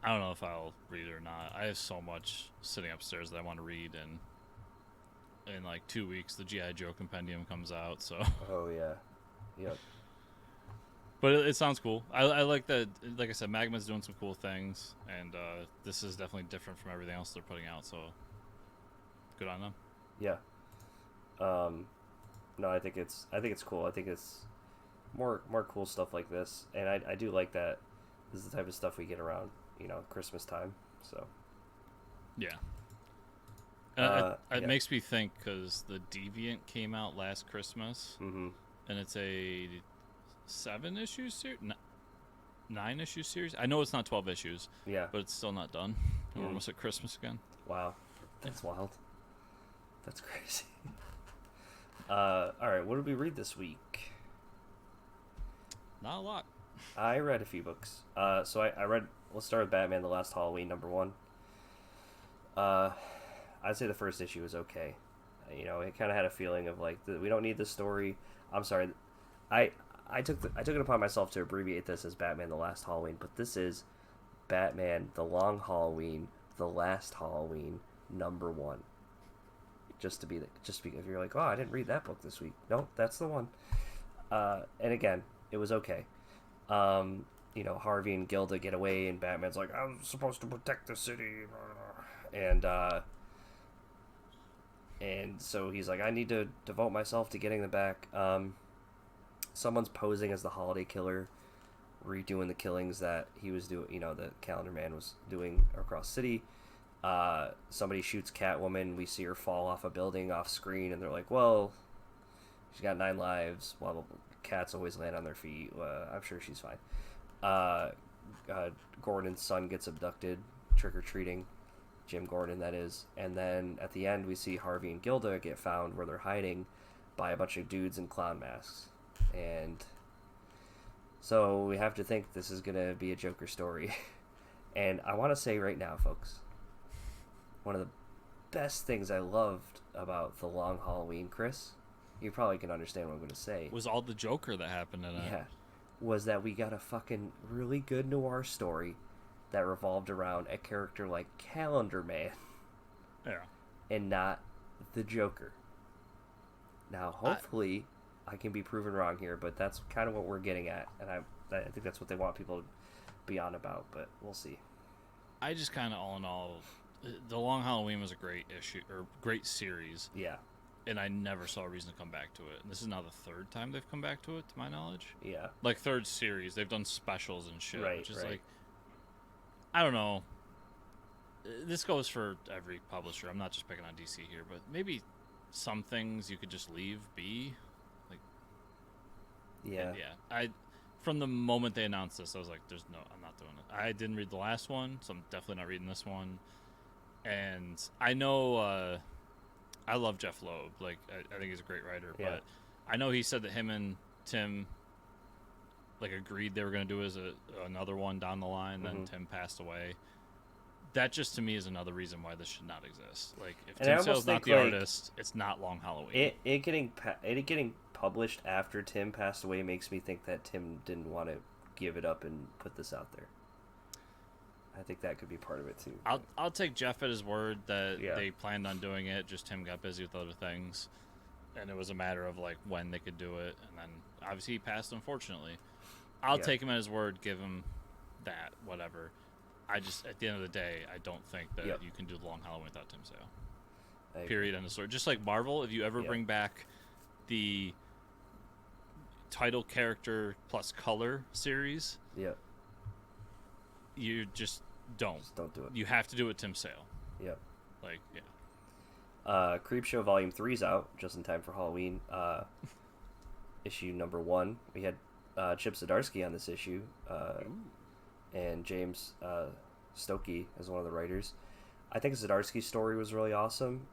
I don't know if I'll read it or not. I have so much sitting upstairs that I want to read, and in like 2 weeks, the G.I. Joe compendium comes out. So, Oh yeah. Yep. but it sounds cool. I like that. Like I said, Magma's doing some cool things, and this is definitely different from everything else they're putting out. So, good on them. Yeah. No, I think it's cool. I think it's more cool stuff like this, and I do like that. This is the type of stuff we get around, Christmas time. So Yeah. yeah. It makes me think because the Deviant came out last Christmas, Mm-hmm. and it's a 7-issue series, 9-issue series. I know it's not 12 issues, Yeah. but it's still not done. We're almost at Christmas again. Wow, that's wild. That's crazy. All right, what did we read this week? Not a lot. I read a few books. So I read. Let's start with Batman: The Last Halloween, #1. I'd say the first issue was okay. It kind of had a feeling of like we don't need the story. I'm sorry, I took it upon myself to abbreviate this as Batman: The Last Halloween, but this is Batman: The Long Halloween, The Last Halloween, #1. Just because you're like, oh, I didn't read that book this week. No, that's the one. And again, it was okay. Harvey and Gilda get away, and Batman's like, I'm supposed to protect the city, and so he's like, I need to devote myself to getting them back. Someone's posing as the Holiday Killer, redoing the killings that he was doing. The Calendar Man was doing across the city. Somebody shoots Catwoman. We see her fall off a building off screen, and they're like, well, she's got 9 lives. Blah, blah, blah. Cats always land on their feet. I'm sure she's fine. Gordon's son gets abducted, trick-or-treating. Jim Gordon, that is. And then at the end, we see Harvey and Gilda get found where they're hiding by a bunch of dudes in clown masks. And so we have to think this is going to be a Joker story. And I want to say right now, folks, one of the best things I loved about The Long Halloween, Chris, you probably can understand what I'm going to say. Was all the Joker that happened in it. Yeah. Was that we got a fucking really good noir story that revolved around a character like Calendar Man. Yeah. And not the Joker. Now, hopefully, I can be proven wrong here, but that's kind of what we're getting at. And I think that's what they want people to be on about, but we'll see. I just kind of, all in all, The Long Halloween was a great issue, or great series. Yeah. And I never saw a reason to come back to it. And this is now the 3rd time they've come back to it, to my knowledge. Yeah. Like, 3rd series. They've done specials and shit. Right, which is right. like, I don't know. This goes for every publisher. I'm not just picking on DC here, but maybe some things you could just leave be. Like, Yeah. yeah. From the moment they announced this, I was like, I'm not doing it. I didn't read the last one, so I'm definitely not reading this one. And I know, I love Jeff Loeb. Like, I think he's a great writer, Yeah. but I know he said that him and Tim agreed they were going to do another one down the line. Then Tim passed away. That just to me is another reason why this should not exist. Like, if Tim Sale's not the artist, it's not Long Halloween. It getting published after Tim passed away makes me think that Tim didn't want to give it up and put this out there. I think that could be part of it too. I'll take Jeff at his word that Yeah. they planned on doing it. Just Tim got busy with other things, and it was a matter of like when they could do it. And then obviously he passed, unfortunately. I'll take him at his word, give him that, whatever. I just, at the end of the day, I don't think that you can do the Long Halloween without Tim Sale. Period. End of story. Just like Marvel, if you ever bring back the title character plus color series, you just don't. Just don't do it. You have to do it with Tim Sale. Yep. Like, Creepshow Volume 3's out just in time for Halloween. Issue #1. We had Chip Zdarsky on this issue, and James Stokey as one of the writers. I think Zdarsky's story was really awesome.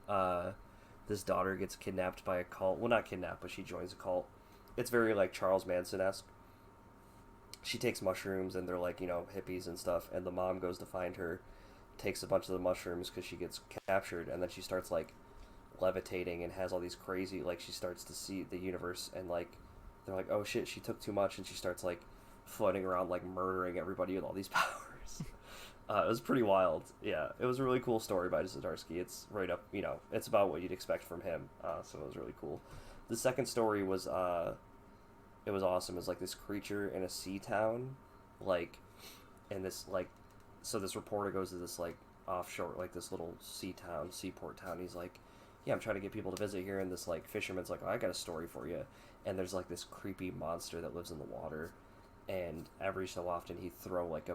This daughter gets kidnapped by a cult. Well, not kidnapped, but she joins a cult. It's very like Charles Manson-esque. She takes mushrooms, and they're like, hippies and stuff, and the mom goes to find her, takes a bunch of the mushrooms because she gets captured, and then she starts like levitating and has all these crazy, like, she starts to see the universe, and like they're like, oh shit, she took too much, and she starts like floating around like murdering everybody with all these powers. It was pretty wild. Yeah, it was a really cool story by Zdarsky. It's right up, it's about what you'd expect from him. So it was really cool. The second story was it was awesome. It was like this creature in a sea town, like, and this like, so this reporter goes to this like offshore, like this little seaport town. He's like, yeah, I'm trying to get people to visit here, and this like fisherman's like, oh, I got a story for you. And there's like this creepy monster that lives in the water, and every so often he'd throw like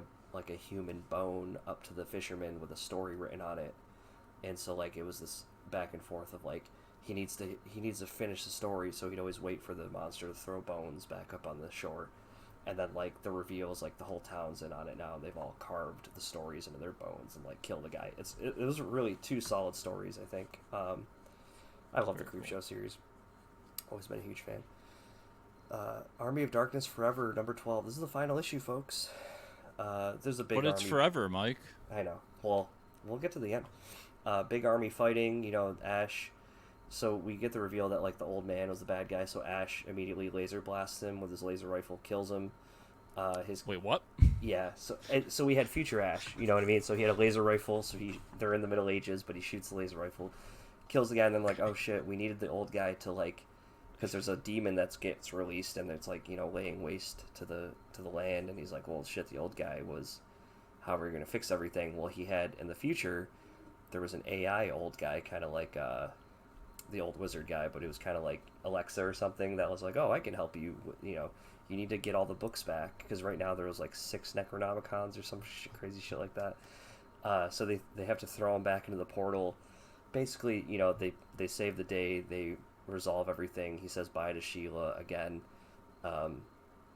a human bone up to the fisherman with a story written on it. And so like it was this back and forth of like he needs to finish the story, so he'd always wait for the monster to throw bones back up on the shore. And then like the reveal is like the whole town's in on it now, and they've all carved the stories into their bones and like kill the guy. It was really two solid stories, I think. I love the Creepshow series. Always been a huge fan. Army of Darkness Forever, number 12. This is the final issue, folks. There's a big But it's army. forever, Mike. I know. Well, we'll get to the end. Big army fighting, Ash. So we get the reveal that like the old man was the bad guy, so Ash immediately laser blasts him with his laser rifle, kills him. Wait, what? Yeah, so we had future Ash, you know what I mean? So he had a laser rifle, so they're in the Middle Ages, but he shoots the laser rifle, kills the guy, and then like, oh shit, we needed the old guy to like, because there's a demon that gets released, and it's like, laying waste to the land, and he's like, well shit, the old guy was, however you're gonna fix everything. Well, he had in the future, there was an AI old guy, kind of like the old wizard guy, but it was kind of like Alexa or something that was like, oh, I can help you, you need to get all the books back, because right now there was like 6 Necronomicons or some crazy shit like that. So they have to throw him back into the portal. Basically, they save the day, they resolve everything. He says bye to Sheila again,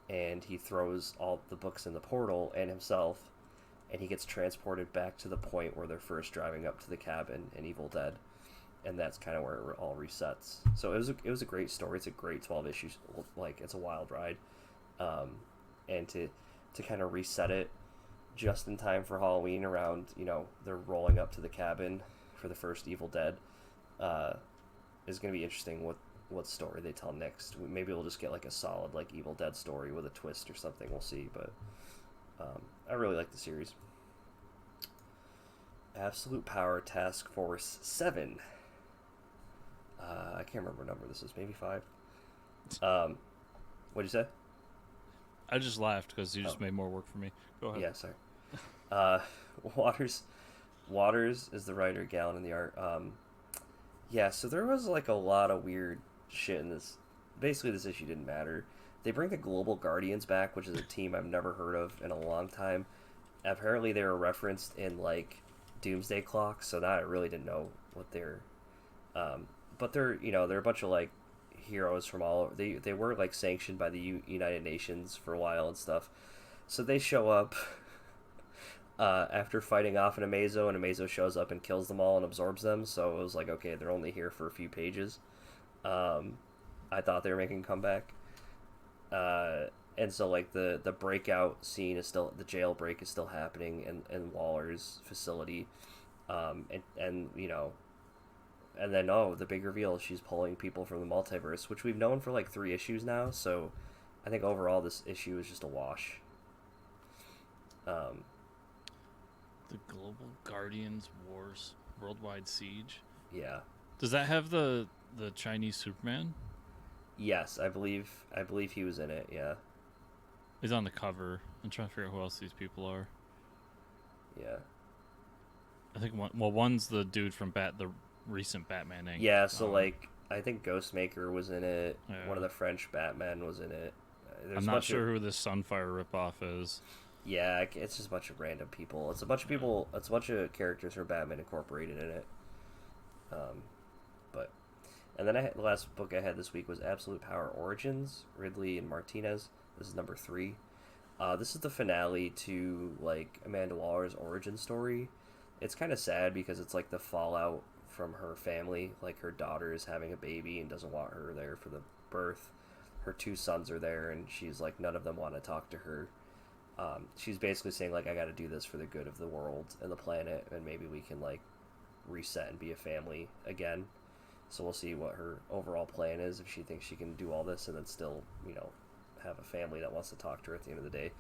and he throws all the books in the portal and himself, and he gets transported back to the point where they're first driving up to the cabin in Evil Dead. And that's kind of where it all resets. So it was a great story. It's a great 12 issues. Like, it's a wild ride, and to kind of reset it just in time for Halloween, around they're rolling up to the cabin for the first Evil Dead, is going to be interesting. What story they tell next? Maybe we'll just get like a solid like Evil Dead story with a twist or something. We'll see. But I really like the series. Absolute Power Task Force 7. I can't remember what number this is. Maybe 5. What'd you say? I just laughed because you just made more work for me. Go ahead. Yeah, sorry. Waters is the writer, Gallon in the art. Yeah, so there was like a lot of weird shit in this. Basically, this issue didn't matter. They bring the Global Guardians back, which is a team I've never heard of in a long time. Apparently, they were referenced in like Doomsday Clock, so now I really didn't know what they're. But they're they're a bunch of like heroes from all over. They were like sanctioned by the United Nations for a while and stuff. So they show up after fighting off an Amazo, and Amazo shows up and kills them all and absorbs them. So it was like, okay, they're only here for a few pages. I thought they were making a comeback. And so like the breakout scene is still, the jailbreak is still happening in Waller's facility. And then, the big reveal, she's pulling people from the multiverse, which we've known for like 3 issues now, so I think overall this issue is just a wash. The Global Guardians Wars Worldwide Siege? Yeah. Does that have the Chinese Superman? Yes, I believe he was in it, yeah. He's on the cover. I'm trying to figure out who else these people are. Yeah. I think one's the dude from the recent Batman Inc. Yeah, so like I think Ghostmaker was in it. Yeah. One of the French Batmen was in it. I'm not sure who this Sunfire ripoff is. Yeah, it's just a bunch of random people. It's a bunch of people. It's a bunch of characters from Batman Incorporated in it. And then the last book I had this week was Absolute Power Origins, Ridley and Martinez. This is number 3. This is the finale to like Amanda Waller's origin story. It's kind of sad because it's like the fallout from her family. Like her daughter is having a baby and doesn't want her there for the birth. Her 2 sons are there, and she's like, none of them want to talk to her. She's basically saying like, I got to do this for the good of the world and the planet, and maybe we can like reset and be a family again. So we'll see what her overall plan is, if she thinks she can do all this and then still, have a family that wants to talk to her at the end of the day.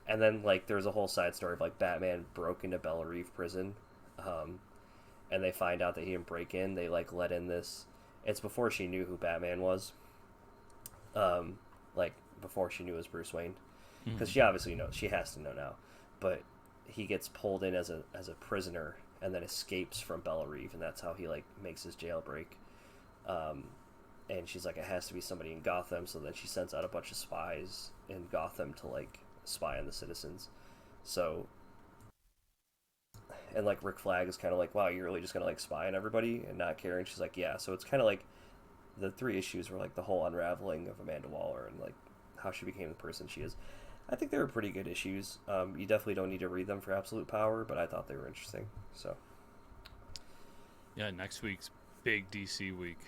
And then like there's a whole side story of like Batman broke into Bella Reeve prison, and they find out that he didn't break in. They like let in this. It's before she knew who Batman was. Like before she knew it was Bruce Wayne, because she obviously knows. She has to know now, but he gets pulled in as a prisoner and then escapes from Bella Reeve, and that's how he like makes his jailbreak. And she's like, it has to be somebody in Gotham. So then she sends out a bunch of spies in Gotham to like spy on the citizens. So, and like Rick Flag is kind of like, wow, you're really just gonna like spy on everybody and not care. And she's like, yeah. So it's kind of like the three issues were like the whole unraveling of Amanda Waller and like how she became the person she is. I think they were pretty good issues. You definitely don't need to read them for absolute power, but I thought they were interesting. So, yeah, next week's big DC week,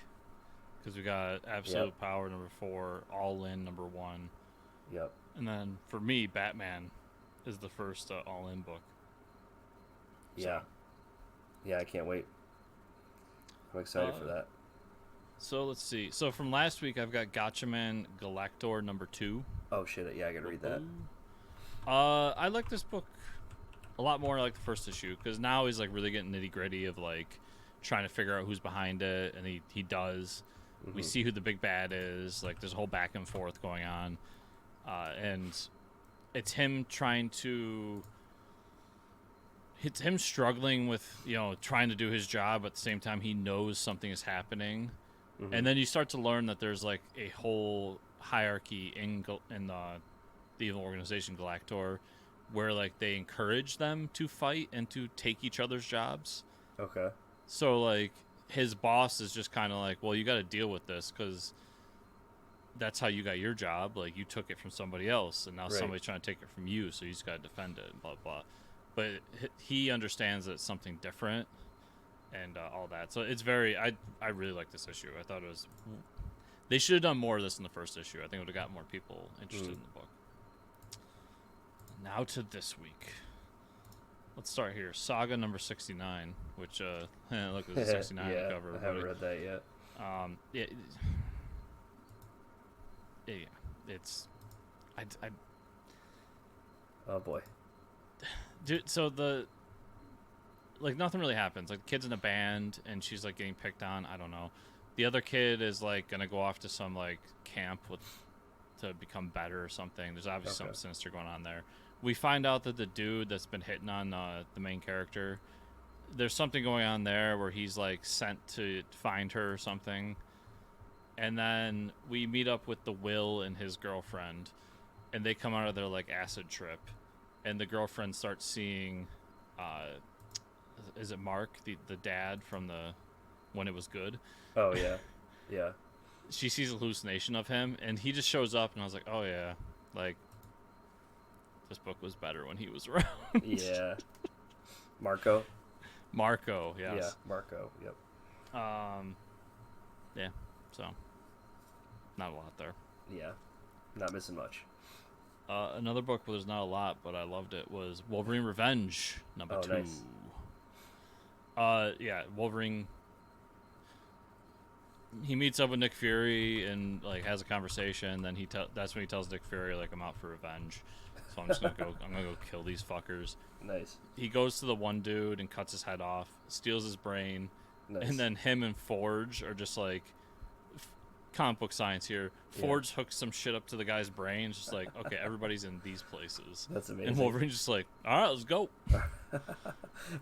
because we got Absolute Power number 4, All In number 1. Yep. And then for me, Batman is the first All In book. Yeah. Yeah, I can't wait. I'm excited for that. So let's see. So from last week, I've got Gotchaman Galactor number 2. Oh shit! Yeah, I gotta read that. I like this book a lot more like the first issue, because now he's like really getting nitty gritty of like trying to figure out who's behind it, and he does. We see who the big bad is. Like there's a whole back and forth going on, and it's him trying to. It's him struggling with trying to do his job, but at the same time he knows something is happening, and then you start to learn that there's like a whole hierarchy in the evil organization Galactor, where like they encourage them to fight and to take each other's jobs. Okay. So like his boss is just kind of like, well, you got to deal with this because that's how you got your job. Like you took it from somebody else, and now somebody's trying to take it from you, so you just got to defend it and blah blah. But he understands that it's something different and all that. So it's very I really like this issue. I thought it was. They should have done more of this in the first issue. I think it would have got more people interested in the book. Now to this week. Let's start here. Saga number 69, which, look, there's a 69 on the cover. I haven't read that yet. It's... Oh, boy. Dude, so like, nothing really happens. Like, the kid's in a band, and she's, like, getting picked on. I don't know. The other kid is like gonna go off to some like camp to become better or something. There's obviously something sinister going on there. We find out that the dude that's been hitting on the main character, there's something going on there where he's like sent to find her or something. And then we meet up with the Will and his girlfriend, and they come out of their like acid trip, and the girlfriend starts seeing, is it Mark, the dad from the When It Was Good? Oh yeah, yeah. She sees a hallucination of him, and he just shows up, and I was like, oh yeah, like this book was better when he was around. Yeah. Marco, yes. Yeah, Marco. Yep. Yeah. So, not a lot there. Yeah, not missing much. Another book where there's not a lot, but I loved it, was Wolverine Revenge number 2. Nice. Yeah, Wolverine. He meets up with Nick Fury and like has a conversation. Then that's when he tells Nick Fury like, I'm out for revenge, so I'm just gonna go. I'm gonna go kill these fuckers. Nice. He goes to the one dude and cuts his head off, steals his brain, Nice. and then him and Forge are just like comic book science here. Forge hooks some shit up to the guy's brain. It's just like, okay, everybody's in these places. That's amazing. And Wolverine's just like, all right, let's go.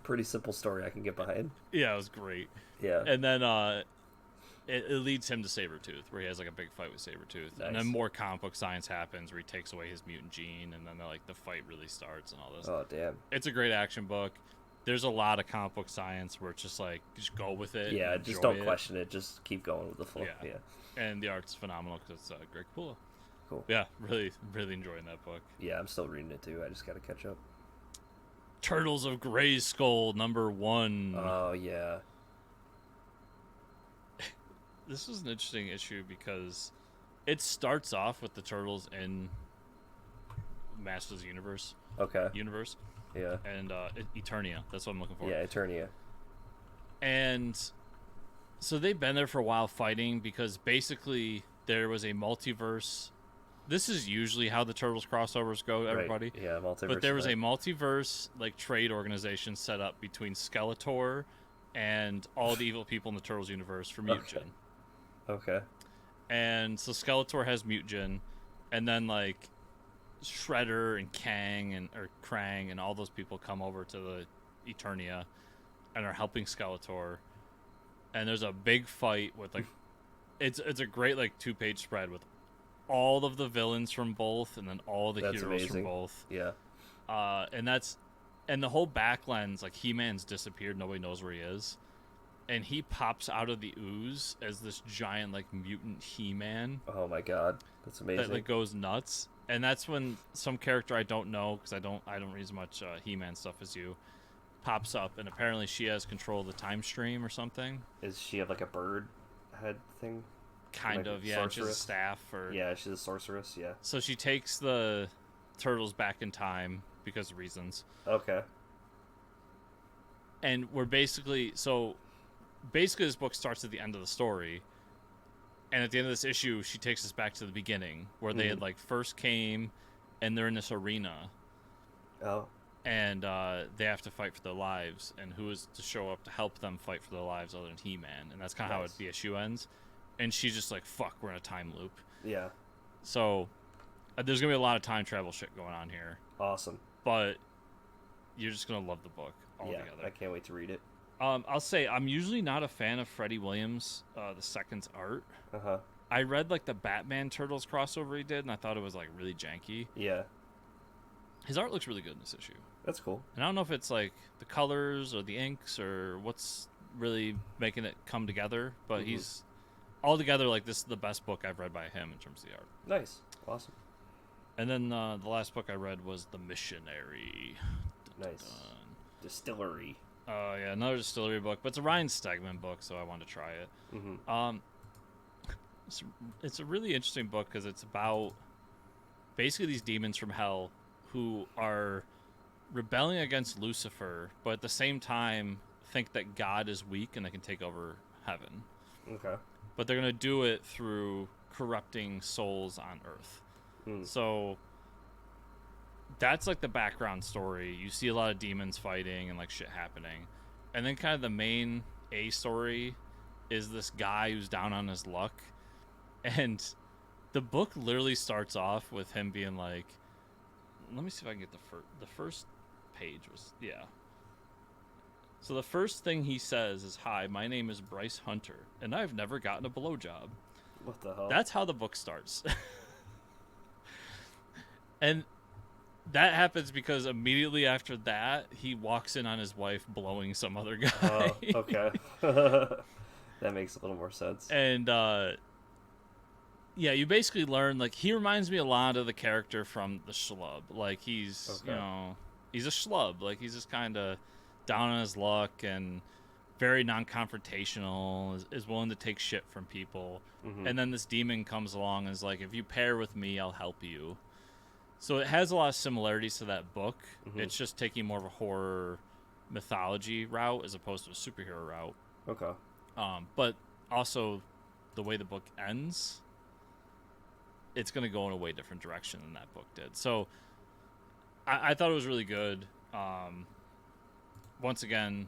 Pretty simple story I can get behind. Yeah, it was great. Yeah. And then it leads him to Sabretooth, where he has like a big fight with Sabretooth. Nice. And then more comic book science happens where he takes away his mutant gene, and then like the fight really starts and all this. Oh damn. It's a great action book. There's a lot of comic book science where it's just like, just go with it. Yeah, just don't question it. Just keep going with the flow. Yeah. And the art's phenomenal because it's Greg Capullo. Cool. Yeah, really, really enjoying that book. Yeah, I'm still reading it too. I just got to catch up. Turtles of Grayskull number 1. Oh yeah. This was an interesting issue because it starts off with the turtles in Masters of the Universe. Okay. Universe. Yeah. And Eternia. That's what I'm looking for. Yeah, Eternia. And so they've been there for a while fighting because basically there was a multiverse. This is usually how the Turtles crossovers go, everybody. Right. Yeah, multiverse. But there was a multiverse like trade organization set up between Skeletor and all the evil people in the Turtles universe for Mutagen. Okay. And so Skeletor has Mutagen, and then like Shredder and Krang and all those people come over to the Eternia and are helping Skeletor. And there's a big fight with like it's a great like 2-page spread with all of the villains from both and then all the heroes amazing. from both. Yeah. And the whole back lens, like He-Man's disappeared, nobody knows where he is. And he pops out of the ooze as this giant like mutant He-Man. Oh my god. That's amazing. That like goes nuts. And that's when some character I don't know because I don't read as much He-Man stuff as you pops up, and apparently she has control of the time stream or something. Is she have like a bird head thing? Kind like of, yeah. She's a staff or yeah, she's a sorceress, yeah. So she takes the turtles back in time because of reasons. Okay. And we're basically this book starts at the end of the story. And at the end of this issue, she takes us back to the beginning where they had like first came and they're in this arena. Oh. And they have to fight for their lives. And who is to show up to help them fight for their lives other than He-Man? And that's kind of how the issue ends. And she's just like, fuck, we're in a time loop. Yeah. So there's going to be a lot of time travel shit going on here. Awesome. But you're just going to love the book altogether. Yeah, I can't wait to read it. I'll say I'm usually not a fan of Freddie Williams, the second's art. Uh-huh. I read like the Batman Turtles crossover he did, and I thought it was like really janky. Yeah. His art looks really good in this issue. That's cool. And I don't know if it's like the colors or the inks or what's really making it come together, but he's altogether like this is the best book I've read by him in terms of the art. Nice. Awesome. And then the last book I read was The Missionary. Nice. Distillery. Oh, yeah, another distillery book, but it's a Ryan Stegman book, so I wanted to try it. Mm-hmm. It's a really interesting book because it's about basically these demons from hell who are rebelling against Lucifer, but at the same time think that God is weak and they can take over heaven. Okay. But they're going to do it through corrupting souls on Earth. So that's like the background story. You see a lot of demons fighting and like shit happening. And then kind of the main A story is this guy who's down on his luck. And the book literally starts off with him being like, let me see if I can get the first page was, yeah. So the first thing he says is, "Hi, my name is Bryce Hunter, and I've never gotten a blowjob." What the hell? That's how the book starts. And that happens because immediately after that, he walks in on his wife blowing some other guy. Oh, okay. That makes a little more sense. And, yeah, you basically learn, like, he reminds me a lot of the character from The Schlub. Like, he's, you know, he's a schlub. Like, he's just kind of down on his luck and very non-confrontational, is willing to take shit from people. And then this demon comes along and is like, if you pair with me, I'll help you. So it has a lot of similarities to that book. It's just taking more of a horror mythology route as opposed to a superhero route. Okay. But also the way the book ends, it's going to go in a way different direction than that book did. So I thought it was really good. Once again,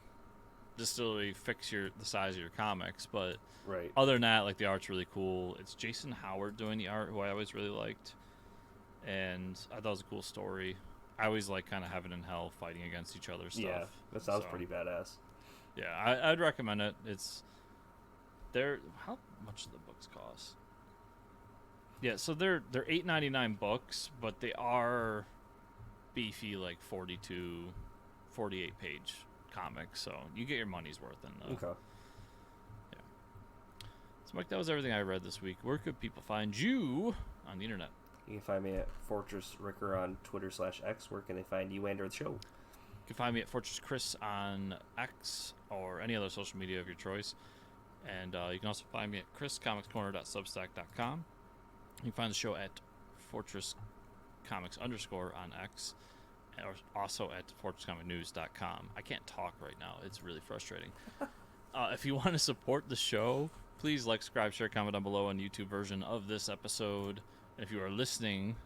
distillery, fix the size of your comics, but other than that, like, the art's really cool. It's Jason Howard doing the art, who I always really liked. And I thought it was a cool story. I always like kind of heaven and hell fighting against each other stuff. Yeah, that sounds pretty badass. Yeah, I'd recommend it. How much do the books cost? Yeah, so they're $8.99 books, but they are beefy, like 42, 48 page comics. So you get your money's worth in them. Okay. Yeah. So Mike, that was everything I read this week. Where could people find you on the internet? You can find me at Fortress Ricker on Twitter/X. Where can they find you and or the show? You can find me at Fortress Chris on X or any other social media of your choice. And you can also find me at chriscomicscorner.substack.com. You can find the show at Fortress Comics _ on X, or also at fortresscomicnews.com. I can't talk right now. It's really frustrating. If you want to support the show, please like, subscribe, share, comment down below on YouTube version of this episode. And if you are listening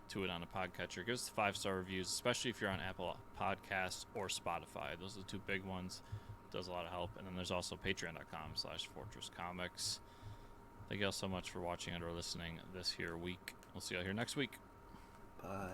to it on a podcatcher, give us 5-star reviews, especially if you're on Apple Podcasts or Spotify. Those are the two big ones. It does a lot of help. And then there's also patreon.com/fortresscomics. Thank you all so much for watching and or listening this here week. We'll see you all here next week. Bye.